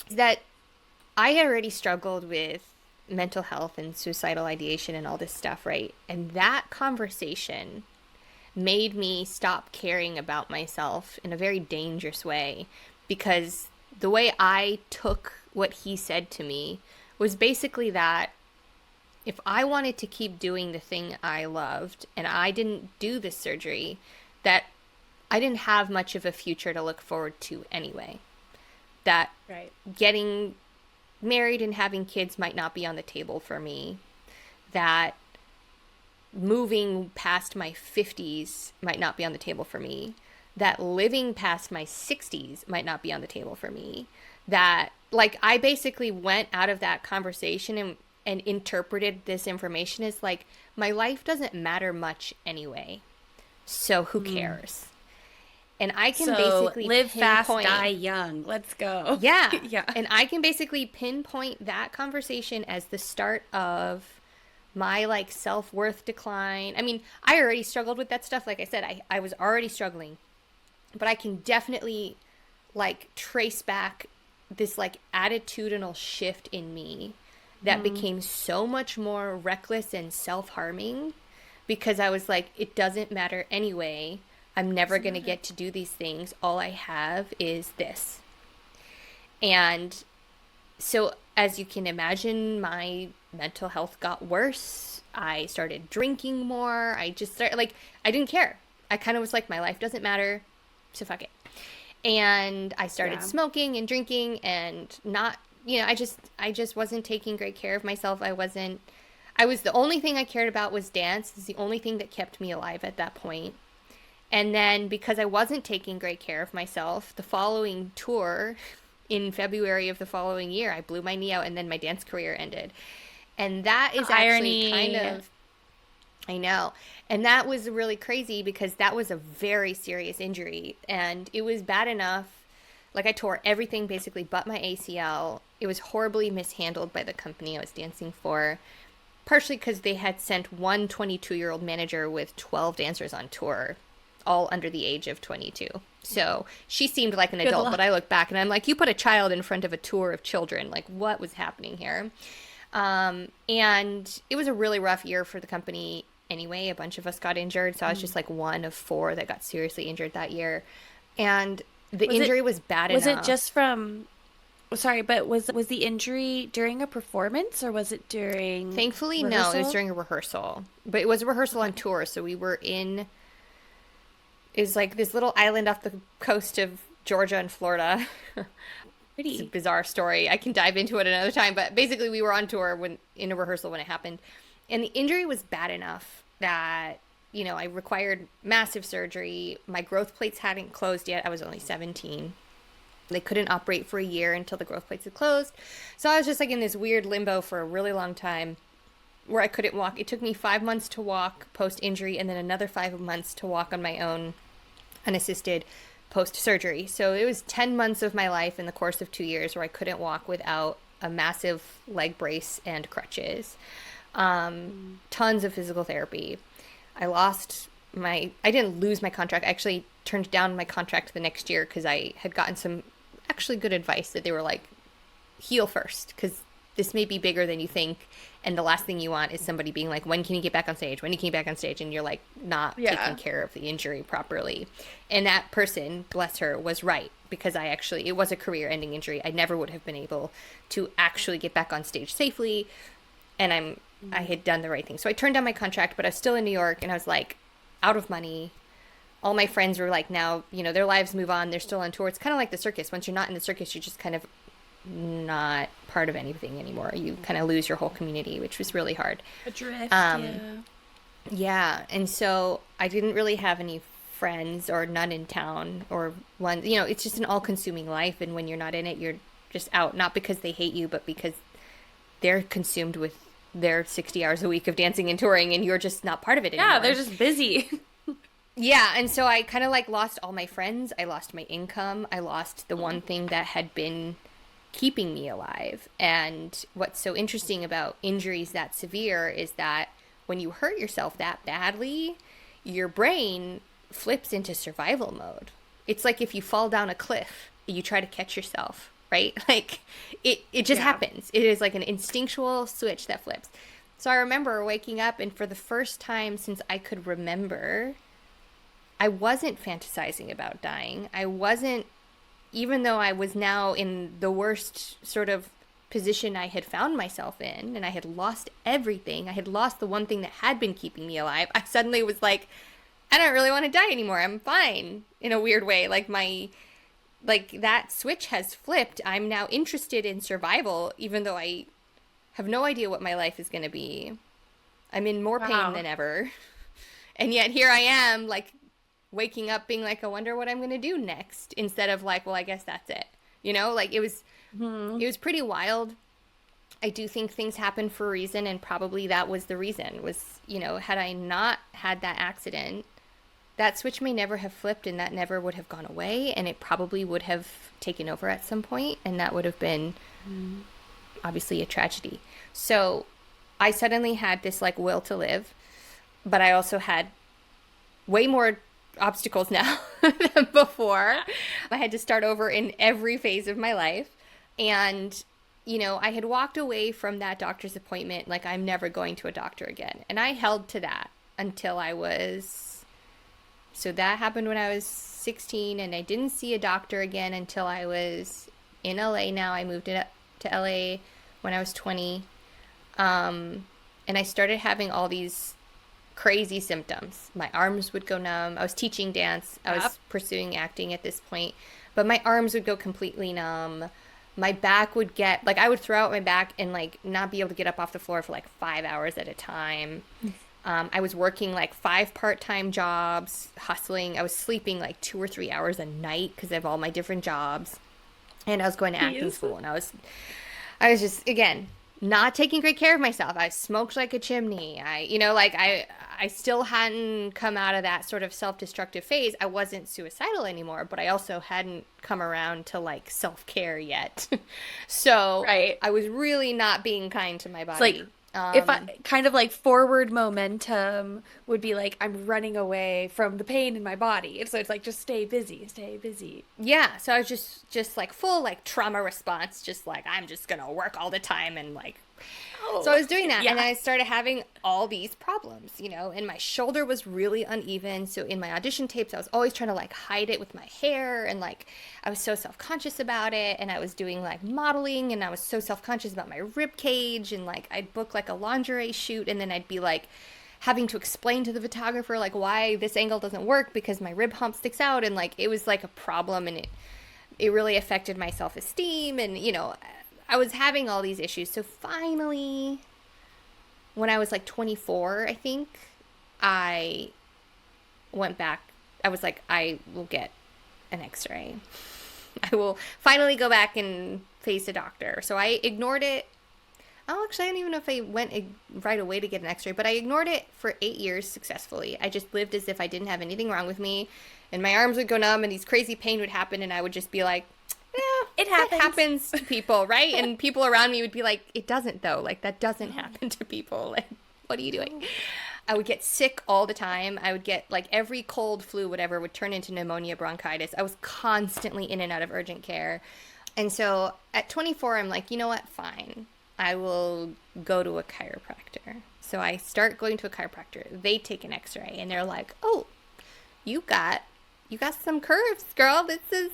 That I had already struggled with mental health and suicidal ideation and all this stuff, right? And that conversation made me stop caring about myself in a very dangerous way, because the way I took what he said to me was basically that if I wanted to keep doing the thing I loved and I didn't do this surgery, that I didn't have much of a future to look forward to anyway. That getting married and having kids might not be on the table for me. That moving past my 50s might not be on the table for me. That living past my 60s might not be on the table for me. That, like, I basically went out of that conversation and interpreted this information as, like, my life doesn't matter much anyway. So who cares? And I can basically live fast, die young. Let's go. Yeah. Yeah. And I can basically pinpoint that conversation as the start of my, like, self-worth decline. I mean, I already struggled with that stuff. Like I said, I was already struggling. But I can definitely, like, trace back this, like, attitudinal shift in me that became so much more reckless and self-harming, because I was like, it doesn't matter anyway. I'm never going to get to do these things. All I have is this. And so, as you can imagine, my mental health got worse. I started drinking more. I just started, like, I didn't care. I kind of was like, my life doesn't matter, so fuck it. And I started smoking and drinking and not, I just wasn't taking great care of myself. The only thing I cared about was dance. It's the only thing that kept me alive at that point. And then because I wasn't taking great care of myself, the following tour in February of the following year, I blew my knee out and then my dance career ended. And that is actually kind of, I know. And that was really crazy because that was a very serious injury. And it was bad enough. Like, I tore everything basically but my ACL. It was horribly mishandled by the company I was dancing for, partially because they had sent one 22-year-old manager with 12 dancers on tour, all under the age of 22. So she seemed like an Good adult, but I luck. look back and I'm like, you put a child in front of a tour of children. Like, what was happening here? And it was a really rough year for the company anyway. A bunch of us got injured. So I was just like one of four that got seriously injured that year. And the Was it injury was bad was it enough. just from sorry, but was the injury during a performance or was it during Thankfully, no, it was rehearsal? during a rehearsal. But it was a rehearsal on Okay. tour. So we were in, it was like this little island off the coast of Georgia and Florida. It's a Pretty. bizarre story. I can dive into it another time. But basically, we were on tour when in a rehearsal when it happened. And the injury was bad enough that, I required massive surgery. My growth plates hadn't closed yet. I was only 17. They couldn't operate for a year until the growth plates had closed. So I was just like in this weird limbo for a really long time where I couldn't walk. It took me 5 months to walk post injury and then another 5 months to walk on my own unassisted post surgery. So it was 10 months of my life in the course of 2 years where I couldn't walk without a massive leg brace and crutches. Tons of physical therapy. I didn't lose my contract. I actually turned down my contract the next year because I had gotten some actually good advice that they were like, heal first because this may be bigger than you think. And the last thing you want is somebody being like, when can you get back on stage? When can you get back on stage? And you're like not taking Yeah. care of the injury properly. And that person, bless her, was right because it was a career ending injury. I never would have been able to actually get back on stage safely. And I had done the right thing. So I turned down my contract, but I was still in New York and I was like out of money. All my friends were like now, their lives move on. They're still on tour. It's kind of like the circus. Once you're not in the circus, you're just kind of not part of anything anymore. You kind of lose your whole community, which was really hard. Adrift, Um, yeah. yeah, and so I didn't really have any friends or none in town or one. It's just an all-consuming life, and when you're not in it, you're just out. Not because they hate you, but because they're consumed with their 60 hours a week of dancing and touring, and you're just not part of it Yeah, they're anymore. just busy. Yeah, and so I kind of like lost all my friends. I lost my income. I lost the one thing that had been keeping me alive. And what's so interesting about injuries that severe is that when you hurt yourself that badly, your brain flips into survival mode. It's like if you fall down a cliff, you try to catch yourself, right? Like it just Yeah. happens. It is like an instinctual switch that flips. So I remember waking up and for the first time since I could remember, I wasn't fantasizing about dying. I wasn't, even though I was now in the worst sort of position I had found myself in and I had lost everything. I had lost the one thing that had been keeping me alive. I suddenly was like, I don't really want to die anymore. I'm fine in a weird way. Like that switch has flipped. I'm now interested in survival even though I have no idea what my life is going to be. I'm in more pain Wow. than ever. And yet here I am like waking up being like, I wonder what I'm going to do next instead of like, well, I guess that's it. Like Hmm. it was pretty wild. I do think things happen for a reason and probably that was the reason was, had I not had that accident, that switch may never have flipped and that never would have gone away and it probably would have taken over at some point and that would have been obviously a tragedy. So I suddenly had this like will to live, but I also had way more obstacles now than before. I had to start over in every phase of my life. And, I had walked away from that doctor's appointment like I'm never going to a doctor again. And I held to that until I was. So that happened when I was 16, and I didn't see a doctor again until I was in LA now. I moved to LA when I was 20. And I started having all these crazy symptoms. My arms would go numb. I was teaching dance. I Yep. was pursuing acting at this point, but my arms would go completely numb. My back would get like I would throw out my back and like not be able to get up off the floor for like 5 hours at a time. I was working like 5 part-time jobs, hustling. I was sleeping like 2 or 3 hours a night because of all my different jobs, and I was going to acting Please. school. And I was just again not taking great care of myself. I smoked like a chimney. I still hadn't come out of that sort of self-destructive phase. I wasn't suicidal anymore, but I also hadn't come around to like self-care yet. So Right. I was really not being kind to my It's like body. if I kind of like forward momentum would be like I'm running away from the pain in my body. And so it's like just stay busy, stay busy. Yeah, so I was just like full like trauma response, just like I'm just gonna work all the time and like so I Oh, was doing that, and yeah. I started having all these problems, and my shoulder was really uneven. So in my audition tapes, I was always trying to like hide it with my hair, and like I was so self-conscious about it. And I was doing like modeling, and I was so self-conscious about my rib cage, and like I'd book like a lingerie shoot, and then I'd be like having to explain to the photographer like why this angle doesn't work because my rib hump sticks out, and like it was like a problem, and it really affected my self-esteem, and I was having all these issues. So finally, when I was like 24, I think, I went back. I was like, I will get an x-ray. I will finally go back and face a doctor. So I ignored it. Oh, actually, I don't even know if I went right away to get an x-ray, but I ignored it for 8 years successfully. I just lived as if I didn't have anything wrong with me, and my arms would go numb, and these crazy pain would happen, and I would just be like, yeah, It that happens. happens to people, right? And people around me would be like, it doesn't though. Like that doesn't happen to people. Like, what are you doing? I would get sick all the time. I would get like every cold, flu, whatever would turn into pneumonia, bronchitis. I was constantly in and out of urgent care. And so at 24, I'm like, you know what? Fine. I will go to a chiropractor. So I start going to a chiropractor. They take an x-ray and they're like, oh, you got some curves, girl. This is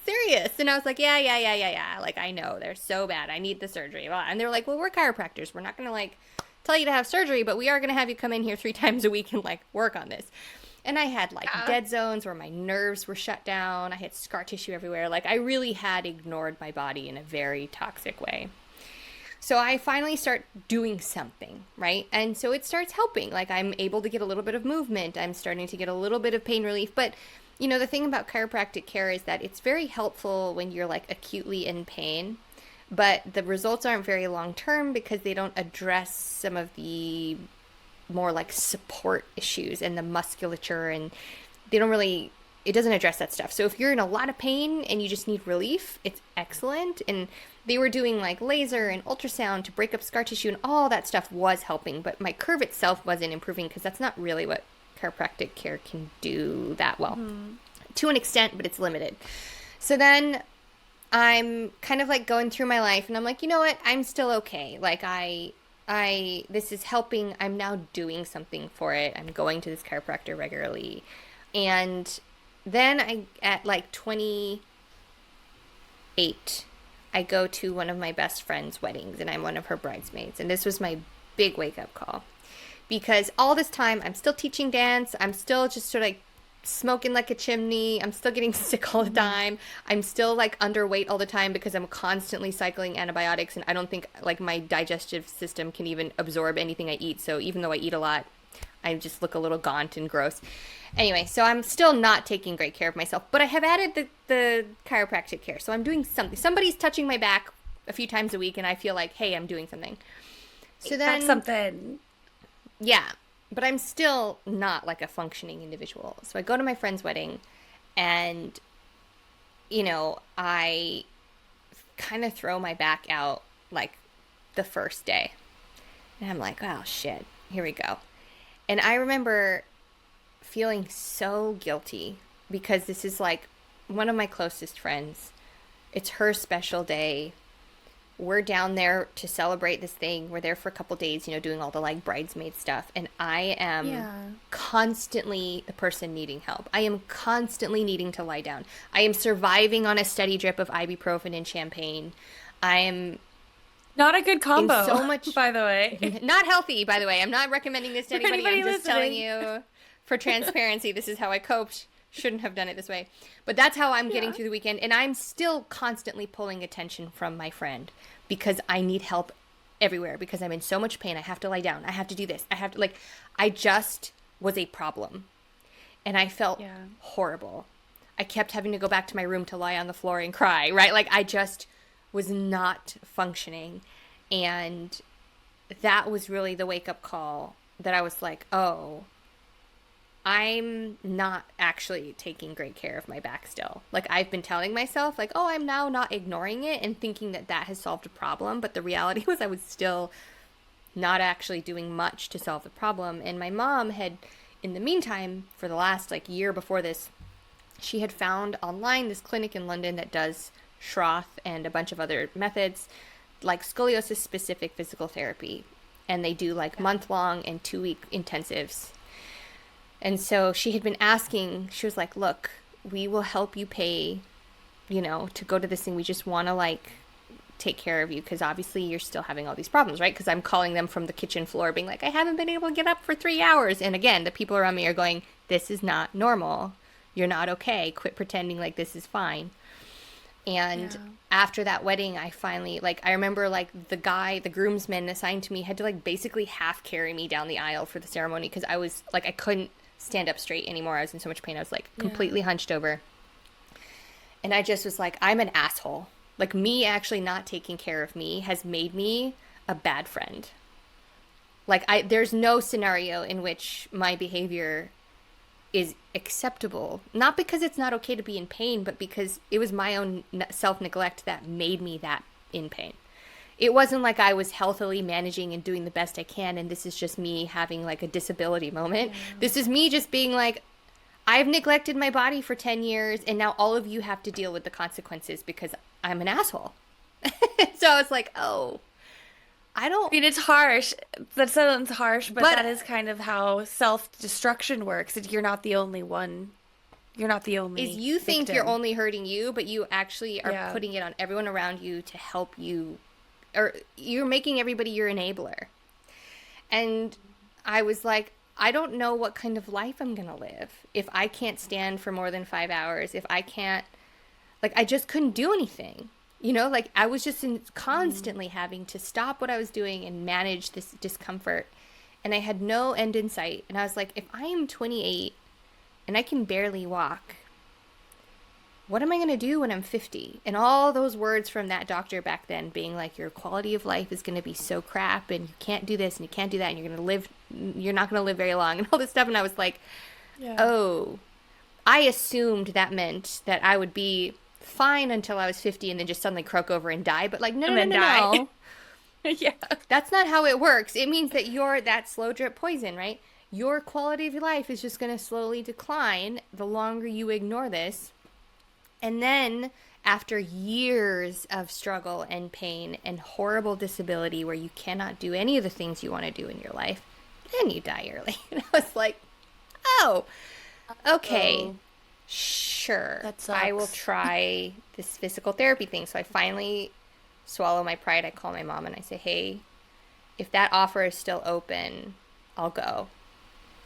serious. And I was like, yeah. Like, I know they're so bad. I need the surgery. And they're like, well, we're chiropractors. We're not going to like tell you to have surgery, but we are going to have you come in here 3 times a week and like work on this. And I had like dead zones where my nerves were shut down. I had scar tissue everywhere. Like I really had ignored my body in a very toxic way. So I finally start doing something, right? And so it starts helping. Like I'm able to get a little bit of movement. I'm starting to get a little bit of pain relief. But, the thing about chiropractic care is that it's very helpful when you're like acutely in pain. But the results aren't very long term because they don't address some of the more like support issues and the musculature, and they don't really, it doesn't address that stuff. So if you're in a lot of pain and you just need relief, it's excellent. And they were doing like laser and ultrasound to break up scar tissue, and all that stuff was helping, but my curve itself wasn't improving because that's not really what chiropractic care can do that well. To an extent, but it's limited. So then I'm kind of like going through my life and I'm like, you know what? I'm still okay. Like this is helping. I'm now doing something for it. I'm going to this chiropractor regularly. And then at like 28, I go to one of my best friend's weddings and I'm one of her bridesmaids. And this was my big wake up call because all this time I'm still teaching dance. I'm still just sort of like smoking like a chimney. I'm still getting sick all the time. I'm still like underweight all the time because I'm constantly cycling antibiotics, and I don't think like my digestive system can even absorb anything I eat. So even though I eat a lot, I just look a little gaunt and gross. Anyway, so I'm still not taking great care of myself, but I have added the chiropractic care. So I'm doing something. Somebody's touching my back a few times a week and I feel like, hey, I'm doing something. So then That's something. yeah, but I'm still not like a functioning individual. So I go to my friend's wedding and, I kind of throw my back out like the first day. And I'm like, oh shit, here we go. And I remember feeling so guilty because this is like one of my closest friends. It's her special day. We're down there to celebrate this thing. We're there for a couple days, doing all the like bridesmaid stuff. And I am constantly the person needing help. I am constantly needing to lie down. I am surviving on a steady drip of ibuprofen and champagne. I am Not a good combo, in so much, by the way. not healthy, by the way. I'm not recommending this to For anybody. anybody I'm just telling listening. you for transparency. This is how I coped. Shouldn't have done it this way. But that's how I'm getting through the weekend. And I'm still constantly pulling attention from my friend because I need help everywhere because I'm in so much pain. I have to lie down. I have to do this. I have to I just was a problem. And I felt horrible. I kept having to go back to my room to lie on the floor and cry, right? Like I just was not functioning. And that was really the wake up call that I was like, oh, I'm not actually taking great care of my back still. Like, I've been telling myself, like, oh, I'm now not ignoring it and thinking that that has solved a problem. But the reality was I was still not actually doing much to solve the problem. And my mom had, in the meantime, for the last like year before this, she had found online this clinic in London that does Schroth and a bunch of other methods, like scoliosis specific physical therapy. And they do like month-long and 2-week intensives. And so she had been asking, she was like, look, we will help you pay, to go to this thing. We just want to like take care of you because obviously you're still having all these problems, right? Because I'm calling them from the kitchen floor being like, I haven't been able to get up for 3 hours. And again, the people around me are going, this is not normal. You're not okay. Quit pretending like this is fine. And after that wedding, I finally, like, I remember, like, the groomsman assigned to me had to, like, basically half carry me down the aisle for the ceremony because I was, like, I couldn't stand up straight anymore. I was in so much pain. I was, like, completely hunched over. And I just was like, I'm an asshole. Like, me actually not taking care of me has made me a bad friend. Like, there's no scenario in which my behavior is acceptable, not because it's not okay to be in pain, but because it was my own self-neglect that made me that in pain. It wasn't like I was healthily managing and doing the best I can and this is just me having like a disability moment. This is me just being like, I've neglected my body for 10 years and now all of you have to deal with the consequences because I'm an asshole. So it's like, oh, I mean, it's harsh. That sounds harsh, but that is kind of how self-destruction works. You're not the only one. You're not the only is you think victim. you're only hurting you, but you actually are putting it on everyone around you to help you, or you're making everybody your enabler. And I was like, I don't know what kind of life I'm going to live if I can't stand for more than 5 hours, if I can't, like, I just couldn't do anything. Like I was just constantly having to stop what I was doing and manage this discomfort. And I had no end in sight. And I was like, if I am 28 and I can barely walk, what am I going to do when I'm 50? And all those words from that doctor back then being like, your quality of life is going to be so crap and you can't do this and you can't do that and you're not going to live very long and all this stuff. And I was like, oh, I assumed that meant that I would be fine until I was 50 and then just suddenly croak over and die. But like, no. Yeah. That's not how it works. It means that you're that slow drip poison, right? Your quality of your life is just going to slowly decline the longer you ignore this. And then after years of struggle and pain and horrible disability where you cannot do any of the things you want to do in your life, then you die early. And I was like, oh, okay. Sure, That sucks. I will try this physical therapy thing. So I finally swallow my pride. I call my mom and I say, hey, if that offer is still open, I'll go.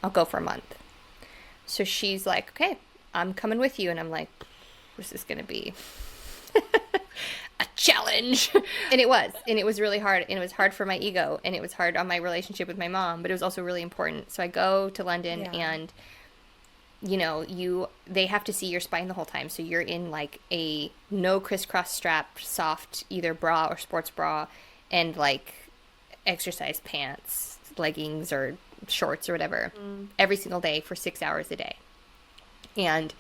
I'll go for a month. So she's like, okay, I'm coming with you. And I'm like, what's this going to be? A challenge. And it was really hard. And it was hard for my ego. And it was hard on my relationship with my mom. But it was also really important. So I go to London and they have to see your spine the whole time. So you're in like a no crisscross strap, soft, either bra or sports bra and like exercise pants, leggings or shorts or whatever every single day for 6 hours a day. And,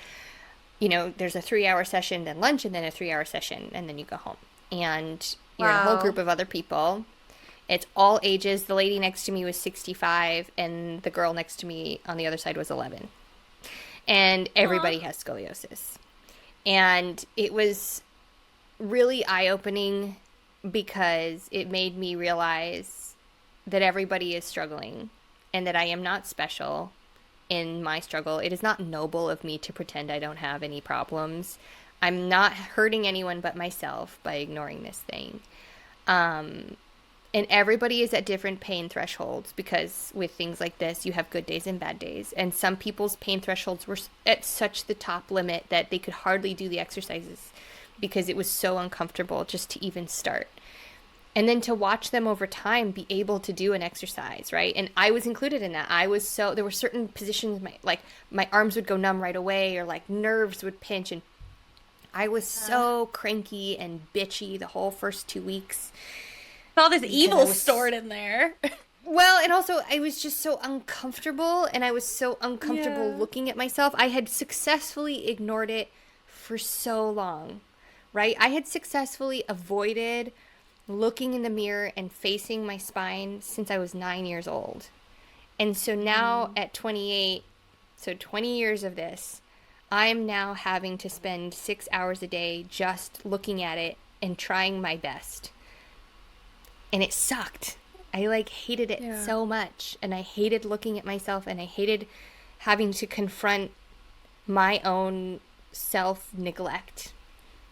there's a 3-hour session, then lunch, and then a 3-hour session, and then you go home. And you're in a whole group of other people. It's all ages. The lady next to me was 65 and the girl next to me on the other side was 11. And everybody has scoliosis. And it was really eye-opening because it made me realize that everybody is struggling and that I am not special in my struggle. It is not noble of me to pretend I don't have any problems. I'm not hurting anyone but myself by ignoring this thing. And everybody is at different pain thresholds because with things like this, you have good days and bad days. And some people's pain thresholds were at such the top limit that they could hardly do the exercises because it was so uncomfortable just to even start. And then to watch them over time be able to do an exercise, right? And I was included in that. There were certain positions, my arms would go numb right away or like nerves would pinch. And I was so cranky and bitchy the whole first 2 weeks. All this evil stored in there. Well, and also I was just so uncomfortable, and I was so uncomfortable Yeah. looking at myself. I had successfully ignored it for so long, right? I had successfully avoided looking in the mirror and facing my spine since I was 9 years old. And so now Mm. at 28, so 20 years of this, I'm now having to spend 6 hours a day just looking at it and trying my best. And it sucked. I like hated it Yeah. so much. And I hated looking at myself, and I hated having to confront my own self neglect,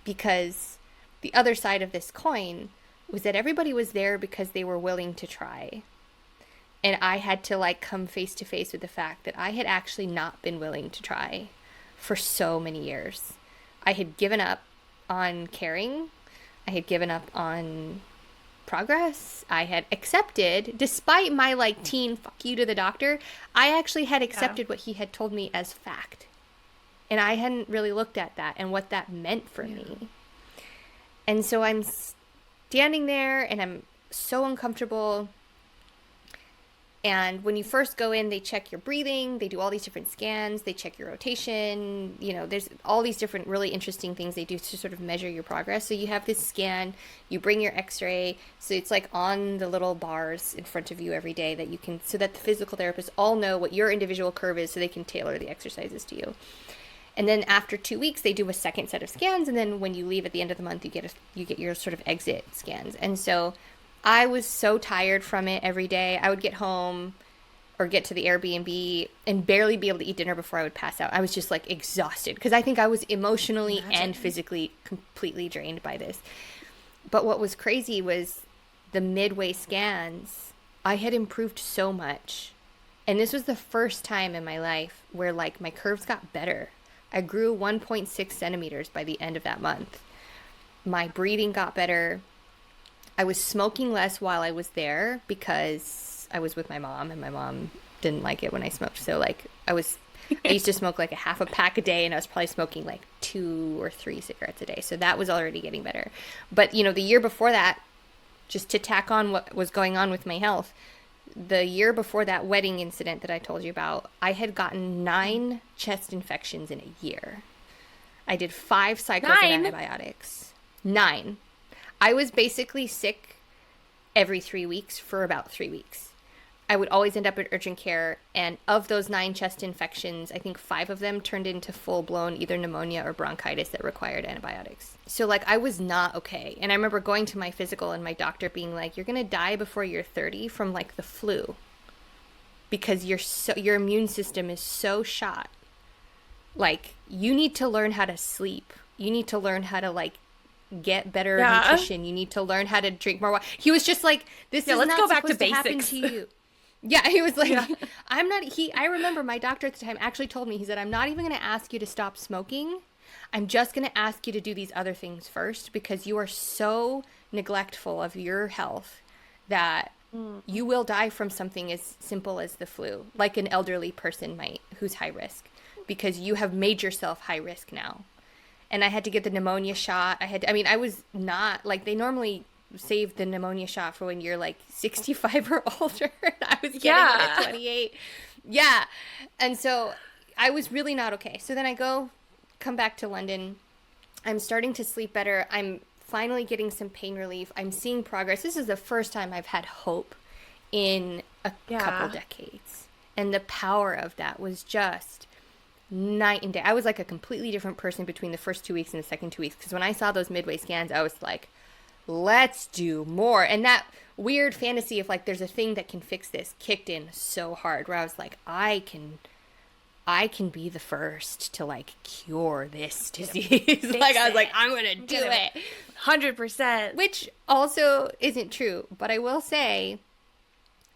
because the other side of this coin was that everybody was there because they were willing to try. And I had to like come face to face with the fact that I had actually not been willing to try for so many years. I had given up on caring. I had given up on progress. I had accepted, despite my like teen fuck you to the doctor, I actually had Yeah. accepted what he had told me as fact. And I hadn't really looked at that and what that meant for Yeah. me. And so I'm standing there and I'm so uncomfortable. And when you first go in, they check your breathing, they do all these different scans, they check your rotation. You know, there's all these different really interesting things they do to sort of measure your progress. So you have this scan, you bring your x-ray, so it's like on the little bars in front of you every day that you can, so that the physical therapists all know what your individual curve is so they can tailor the exercises to you. And then after 2 weeks, they do a second set of scans, and then when you leave at the end of the month, you get your sort of exit scans. And so I was so tired from it every day. I would get home or get to the Airbnb and barely be able to eat dinner before I would pass out. I was just like exhausted because I think I was emotionally and Imagine. physically completely drained by this. But what was crazy was the midway scans. I had improved so much. And this was the first time in my life where like my curves got better. I grew 1.6 centimeters by the end of that month. My breathing got better. I was smoking less while I was there because I was with my mom, and my mom didn't like it when I smoked. So like I used to smoke like a half a pack a day, and I was probably smoking like 2 or 3 cigarettes a day. So that was already getting better. But you know, the year before that, just to tack on what was going on with my health, the year before that wedding incident that I told you about, I had gotten 9 chest infections in a year. I did 5 cycles of 9. antibiotics. 9. I was basically sick every 3 weeks for about 3 weeks. I would always end up in urgent care, and of those 9 chest infections, I think 5 of them turned into full-blown either pneumonia or bronchitis that required antibiotics. So like I was not okay. And I remember going to my physical and my doctor being like, "You're going to die before you're 30 from like the flu because your immune system is so shot. Like you need to learn how to sleep. You need to learn how to like get better Yeah. nutrition. You need to learn how to drink more water." He was just like, "This Yeah, is let's not go back to supposed to happen basics. to you." Yeah, he was like, Yeah. "I'm not." I remember my doctor at the time actually told me, he said, "I'm not even going to ask you to stop smoking. I'm just going to ask you to do these other things first because you are so neglectful of your health that you will die from something as simple as the flu, like an elderly person might who's high risk, because you have made yourself high risk now." And I had to get the pneumonia shot. I mean, I was not like they normally save the pneumonia shot for when you're like 65 or older. And I was getting it at Yeah. 28. Yeah. And so I was really not okay. So then come back to London. I'm starting to sleep better. I'm finally getting some pain relief. I'm seeing progress. This is the first time I've had hope in a couple Yeah. decades. And the power of that was just night and day. I was like a completely different person between the first 2 weeks and the second 2 weeks. Because when I saw those midway scans, I was like, let's do more. And that weird fantasy of like, there's a thing that can fix this kicked in so hard, where I was like, I can be the first to like cure this disease. Like I was like, I'm going to do it. 100%. Which also isn't true. But I will say,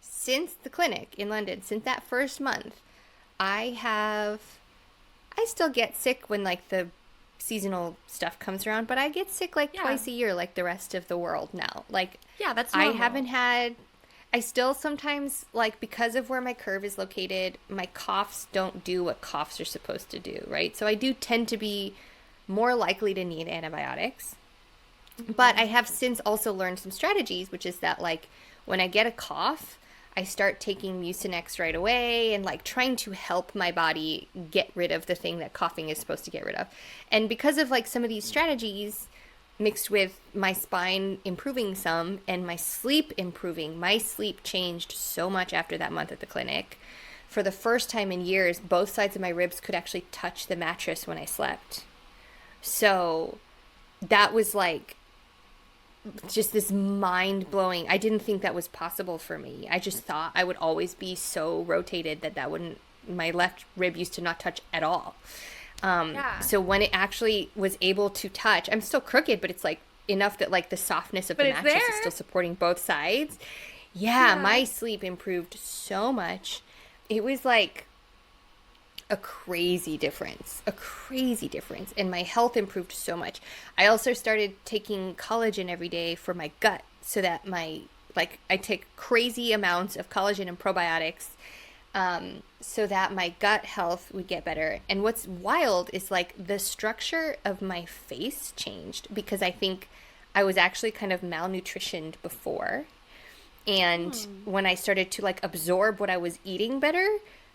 since the clinic in London, since that first month, I still get sick when like the seasonal stuff comes around, but I get sick like Yeah. twice a year like the rest of the world now. Like Yeah, that's I normal. haven't had I still sometimes like, because of where my curve is located, my coughs don't do what coughs are supposed to do, right? So I do tend to be more likely to need antibiotics. But I have since also learned some strategies, which is that like when I get a cough, I start taking Mucinex right away and like trying to help my body get rid of the thing that coughing is supposed to get rid of. And because of like some of these strategies mixed with my spine improving some and my sleep improving, my sleep changed so much after that month at the clinic. For the first time in years, both sides of my ribs could actually touch the mattress when I slept. So that was like just this mind blowing. I didn't think that was possible for me. I just thought I would always be so rotated that wouldn't, my left rib used to not touch at all. Yeah. So when it actually was able to touch, I'm still crooked, but it's like enough that like the softness of But the it's mattress is there. still supporting both sides. Yeah, Yeah. my sleep improved so much. It was like a crazy difference, and my health improved so much. I also started taking collagen every day for my gut so that my, like, I take crazy amounts of collagen and probiotics, so that my gut health would get better. And what's wild is like the structure of my face changed because I think I was actually kind of malnutritioned before. And when I started to like absorb what I was eating better,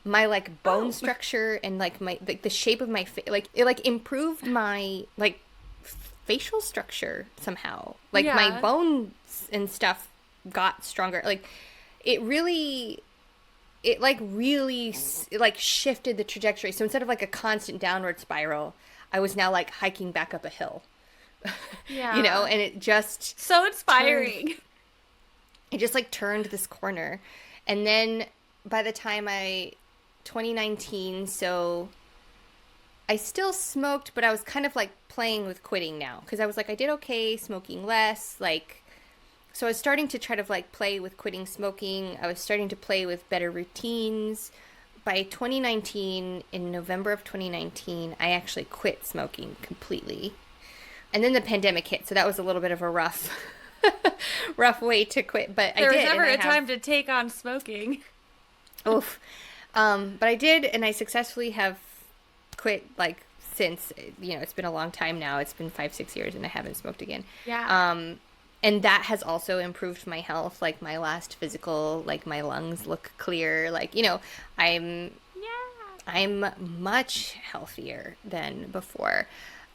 my like bone Oh. structure and like my like the shape of my face, like it like improved my like facial structure somehow. Like my Yeah. bones and stuff got stronger. Like it really, it like really it like shifted the trajectory. So instead of like a constant downward spiral, I was now like hiking back up a hill. Yeah. And it just So turned, inspiring. it just like turned this corner. And then by the time 2019, so I still smoked, but I was kind of like playing with quitting now because I was like, I did okay smoking less. Like, so I was starting to try to like play with quitting smoking. I was starting to play with better routines. By 2019, in November of 2019, I actually quit smoking completely. And then the pandemic hit, so that was a little bit of a rough rough way to quit, but I There was did, and never I a have time to take on smoking. oof. But I did, and I successfully have quit like since. It's been a long time now. It's been 5, 6 years, and I haven't smoked again. Yeah. Um, and that has also improved my health. Like my last physical, like my lungs look clear. Like I'm Yeah. I'm much healthier than before.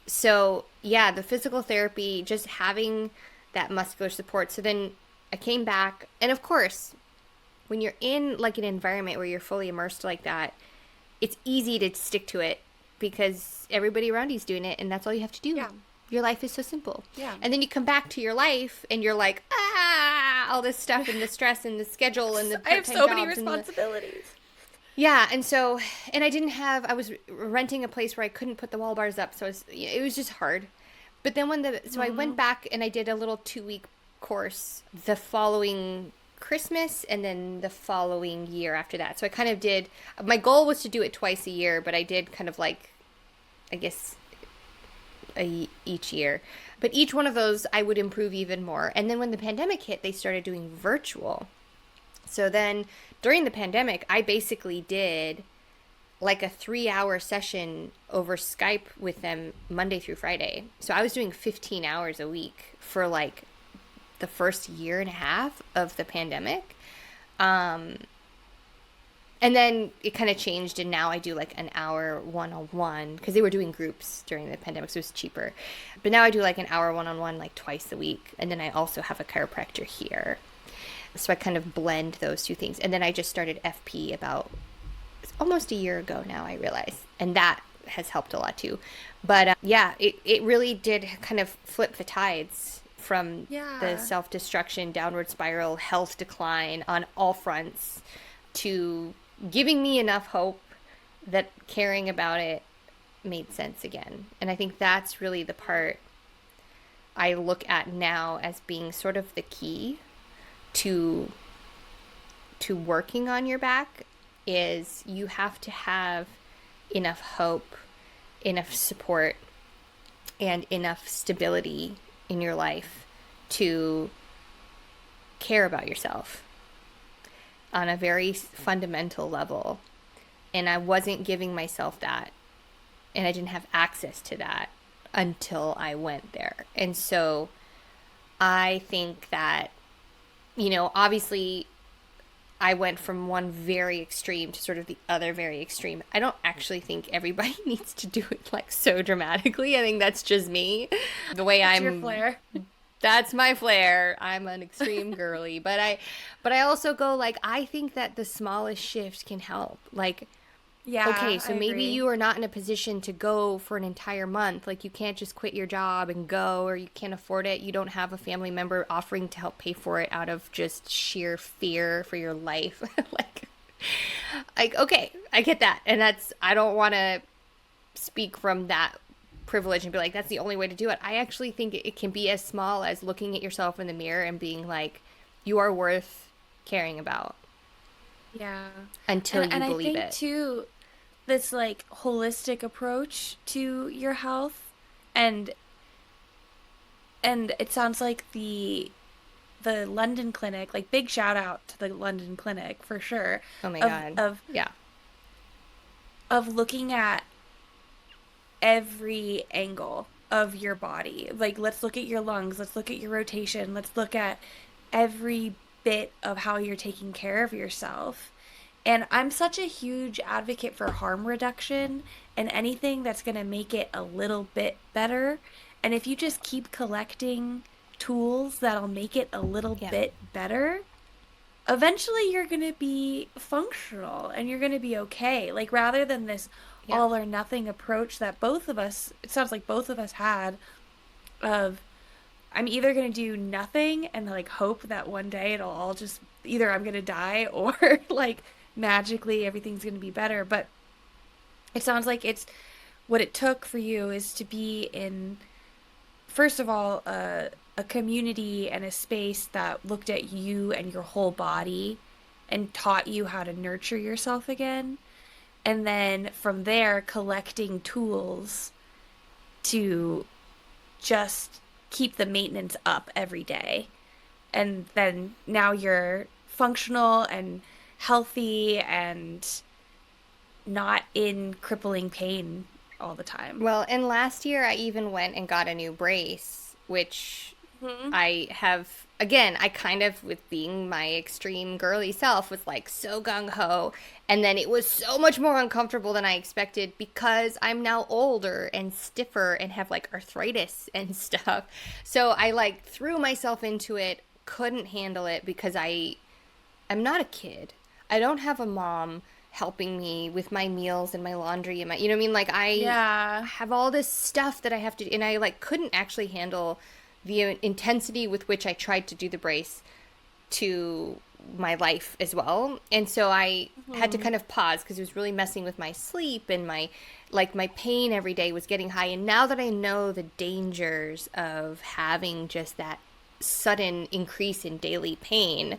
So, yeah, the physical therapy, just having that muscular support. So then I came back, and of course, when you're in like an environment where you're fully immersed like that, it's easy to stick to it because everybody around you's doing it, and that's all you have to do. Yeah. Your life is so simple. Yeah. And then you come back to your life and you're like, all this stuff and the stress and the schedule and the I have part-time so many jobs and the responsibilities. yeah, and I was renting a place where I couldn't put the wall bars up, so it was just hard. But then so I went back and I did a little 2-week course the following Christmas and then the following year after that. So I kind of did, my goal was to do it twice a year, but I did kind of like, I guess, each year. But each one of those I would improve even more. And then when the pandemic hit, they started doing virtual. So then during the pandemic, I basically did like a 3-hour session over Skype with them Monday through Friday. So I was doing 15 hours a week for like the first year and a half of the pandemic. And then it kind of changed, and now I do like an hour one-on-one because they were doing groups during the pandemic, so it was cheaper. But now I do like an hour one-on-one like twice a week, and then I also have a chiropractor here. So I kind of blend those two things. And then I just started FP about almost a year ago now, I realize. And that has helped a lot too. But yeah, it really did kind of flip the tides from the Yeah. self-destruction, downward spiral, health decline on all fronts to giving me enough hope that caring about it made sense again. And I think that's really the part I look at now as being sort of the key to working on your back is you have to have enough hope, enough support, and enough stability in your life to care about yourself on a very fundamental level. And I wasn't giving myself that, and I didn't have access to that until I went there. And so I think that, obviously I went from one very extreme to sort of the other very extreme. I don't actually think everybody needs to do it like so dramatically. I think that's just me. The way It's your I'm flair. That's my flair. I'm an extreme girly, but I also go like I think that the smallest shift can help. Like okay, Yeah, I so maybe agree. you are not in a position to go for an entire month. Like you can't just quit your job and go, or you can't afford it. You don't have a family member offering to help pay for it out of just sheer fear for your life. like okay, I get that. And that's I don't want to speak from that privilege and be like that's the only way to do it. I actually think it can be as small as looking at yourself in the mirror and being like you are worth caring about Yeah. until And you I believe think it. too this like holistic approach to your health and it sounds like the London clinic, like big shout out to the London clinic for sure, Oh my of god. of Yeah. of looking at every angle of your body. Like, let's look at your lungs, let's look at your rotation, let's look at every bit of how you're taking care of yourself. And I'm such a huge advocate for harm reduction and anything that's going to make it a little bit better. And if you just keep collecting tools that'll make it a little Yeah. bit better, eventually you're going to be functional and you're going to be okay. Like rather than this Yeah. all or nothing approach that both of us, it sounds like both of us had of I'm either going to do nothing and like hope that one day it'll all just either I'm going to die or like magically everything's going to be better. But it sounds like it's what it took for you is to be in first of all, a community and a space that looked at you and your whole body and taught you how to nurture yourself again. And then from there, collecting tools to just keep the maintenance up every day. And then now you're functional and healthy and not in crippling pain all the time. Well, and last year I even went and got a new brace, which Hmm. I have, again, I kind of, with being my extreme girly self, was like so gung ho. And then it was so much more uncomfortable than I expected because I'm now older and stiffer and have like arthritis and stuff. So I like threw myself into it, couldn't handle it because I'm not a kid. I don't have a mom helping me with my meals and my laundry and my, you know what I mean? Like I Yeah. have all this stuff that I have to, and I like couldn't actually handle the intensity with which I tried to do the brace to my life as well. And so I had to Hmm. kind of pause because it was really messing with my sleep and my pain every day was getting high. And now that I know the dangers of having just that sudden increase in daily pain,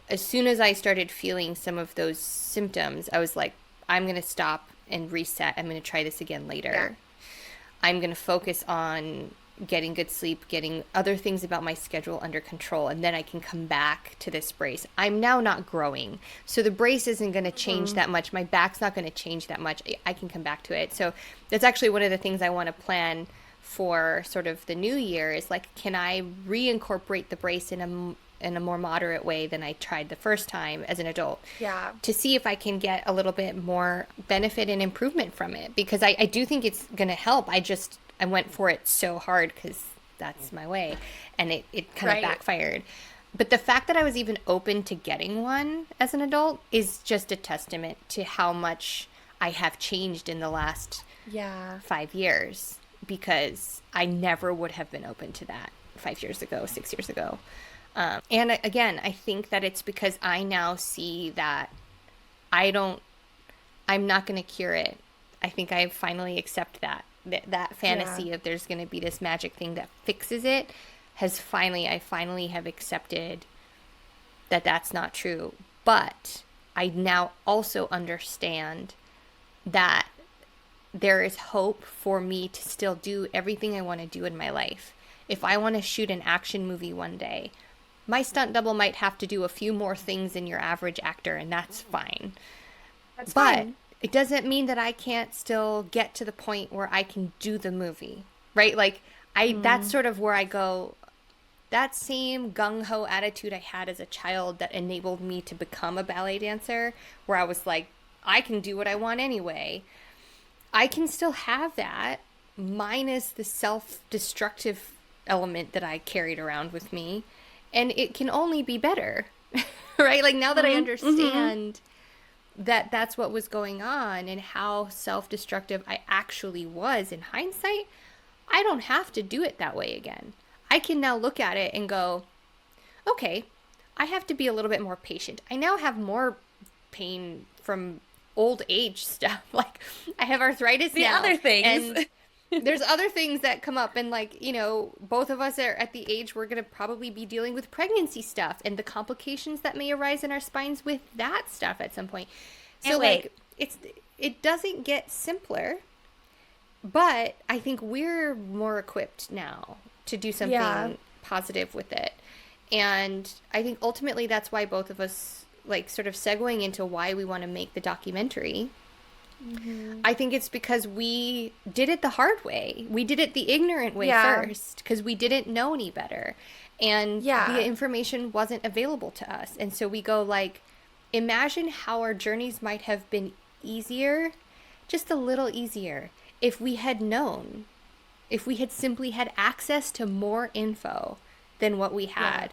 as soon as I started feeling some of those symptoms, I was like, I'm going to stop and reset. I'm going to try this again Yeah. later. I'm going to focus on getting good sleep, getting other things about my schedule under control, and then I can come back to this brace. I'm now not growing. So the brace isn't going to change Hmm. that much. My back's not going to change that much. I can come back to it. So that's actually one of the things I want to plan for sort of the new year is like, can I reincorporate the brace in a more moderate way than I tried the first time as an adult Yeah. to see if I can get a little bit more benefit and improvement from it because I do think it's going to help. I went for it so hard because that's my way and it kind of Right. backfired. But the fact that I was even open to getting one as an adult is just a testament to how much I have changed in the last Yeah. 5 years because I never would have been open to that 5 years ago, 6 years ago. And again, I think that it's because I now see that I don't, I'm not going to cure it. I think I finally accept that Yeah. fantasy of there's going to be this magic thing that fixes it I finally have accepted that that's not true. But I now also understand that there is hope for me to still do everything I want to do in my life. If I want to shoot an action movie one day, my stunt double might have to do a few more things than your average actor, and that's fine. That's But fine. it doesn't mean that I can't still get to the point where I can do the movie, right? Like, that's Hmm. sort of where I go. that same gung-ho attitude I had as a child that enabled me to become a ballet dancer, where I was like, I can do what I want anyway. I can still have that, minus the self-destructive element that I carried around with me, and it can only be better. Right? Like, now that I Mm-hmm. understand that that's what was going on and how self-destructive I actually was in hindsight, I don't have to do it that way again. I can now look at it and go, okay, I have to be a little bit more patient. I now have more pain from old age stuff. Like, I have arthritis The now, other things. and there's other things that come up. And, like, both of us are at the age we're going to probably be dealing with pregnancy stuff and the complications that may arise in our spines with that stuff at some point. So, Can't wait. like, it doesn't get simpler, but I think we're more equipped now to do Yeah. something positive with it. And I think ultimately that's why both of us, like, sort of segueing into why we want to make the documentary. Hmm. I think it's because we did it the hard way. We did it the ignorant way Yeah. first because we didn't know any better. And the Yeah. information wasn't available to us. And so we go, like, imagine how our journeys might have been easier, just a little easier, if we had known, if we had simply had access to more info than what we Yeah. had.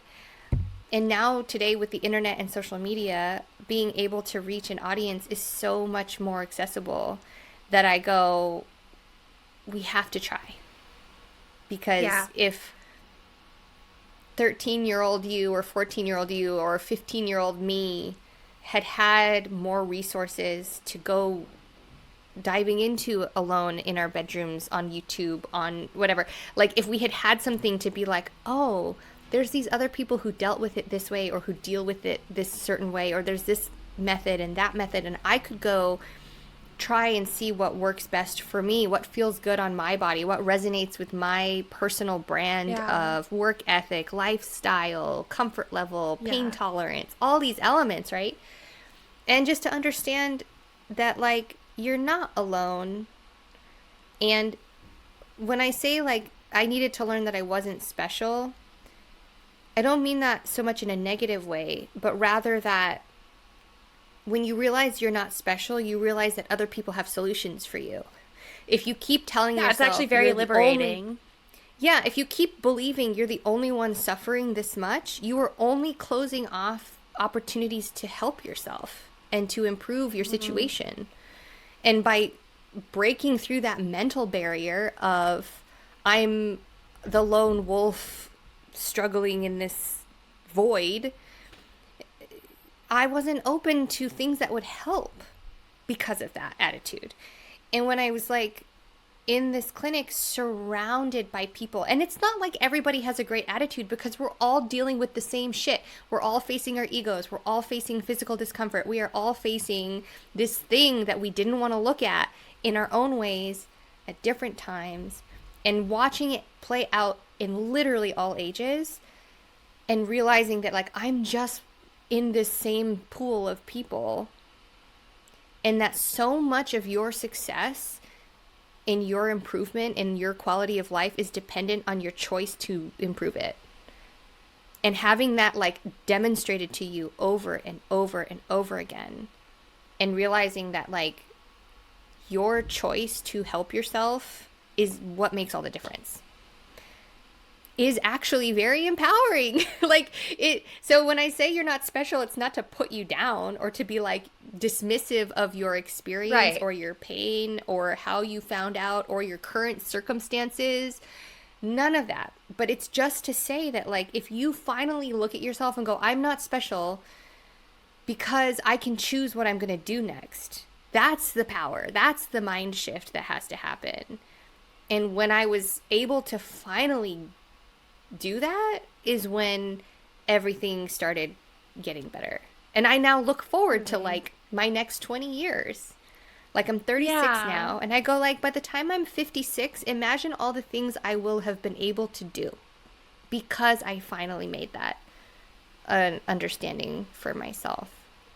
And now, today, with the internet and social media, being able to reach an audience is so much more accessible that I go, we have to try. Yeah. Because if 13-year-old you or 14-year-old you or 15-year-old me had had more resources to go diving into alone in our bedrooms on YouTube, on whatever. Like, if we had had something to be like, oh, there's these other people who dealt with it this way or who deal with it this certain way, or there's this method and that method, and I could go try and see what works best for me, what feels good on my body, what resonates with my personal brand Yeah. of work ethic, lifestyle, comfort level, pain Yeah. tolerance, all these elements, right? And just to understand that, like, you're not alone. And when I say, like, I needed to learn that I wasn't special, I don't mean that so much in a negative way, but rather that when you realize you're not special, you realize that other people have solutions for you. If you keep telling Yeah. It's actually yourself very you're the only, liberating. yeah, if you keep believing you're the only one suffering this much, you are only closing off opportunities to help yourself and to improve your Hmm. situation. And by breaking through that mental barrier of, I'm the lone wolf struggling in this void, I wasn't open to things that would help because of that attitude. And when I was, like, in this clinic surrounded by people, and it's not like everybody has a great attitude because we're all dealing with the same shit. We're all facing our egos. We're all facing physical discomfort. We are all facing this thing that we didn't want to look at in our own ways at different times, and watching it play out in literally all ages, and realizing that, like, I'm just in this same pool of people, and that so much of your success in your improvement and your quality of life is dependent on your choice to improve it. And having that, like, demonstrated to you over and over and over again, and realizing that, like, your choice to help yourself is what makes all the difference, is actually very empowering. Like, it, so when I say you're not special, it's not to put you down or to be, like, dismissive of your experience Right. or your pain or how you found out or your current circumstances. None of that. But it's just to say that, like, if you finally look at yourself and go, I'm not special because I can choose what I'm going to do next. That's the power. That's the mind shift that has to happen. And when I was able to finally do that is when everything started getting better. And I now look forward to, Amazing. like, my next 20 years. Like, I'm 36 Yeah. now, and I go, like, by the time I'm 56, imagine all the things I will have been able to do because I finally made that an understanding for myself.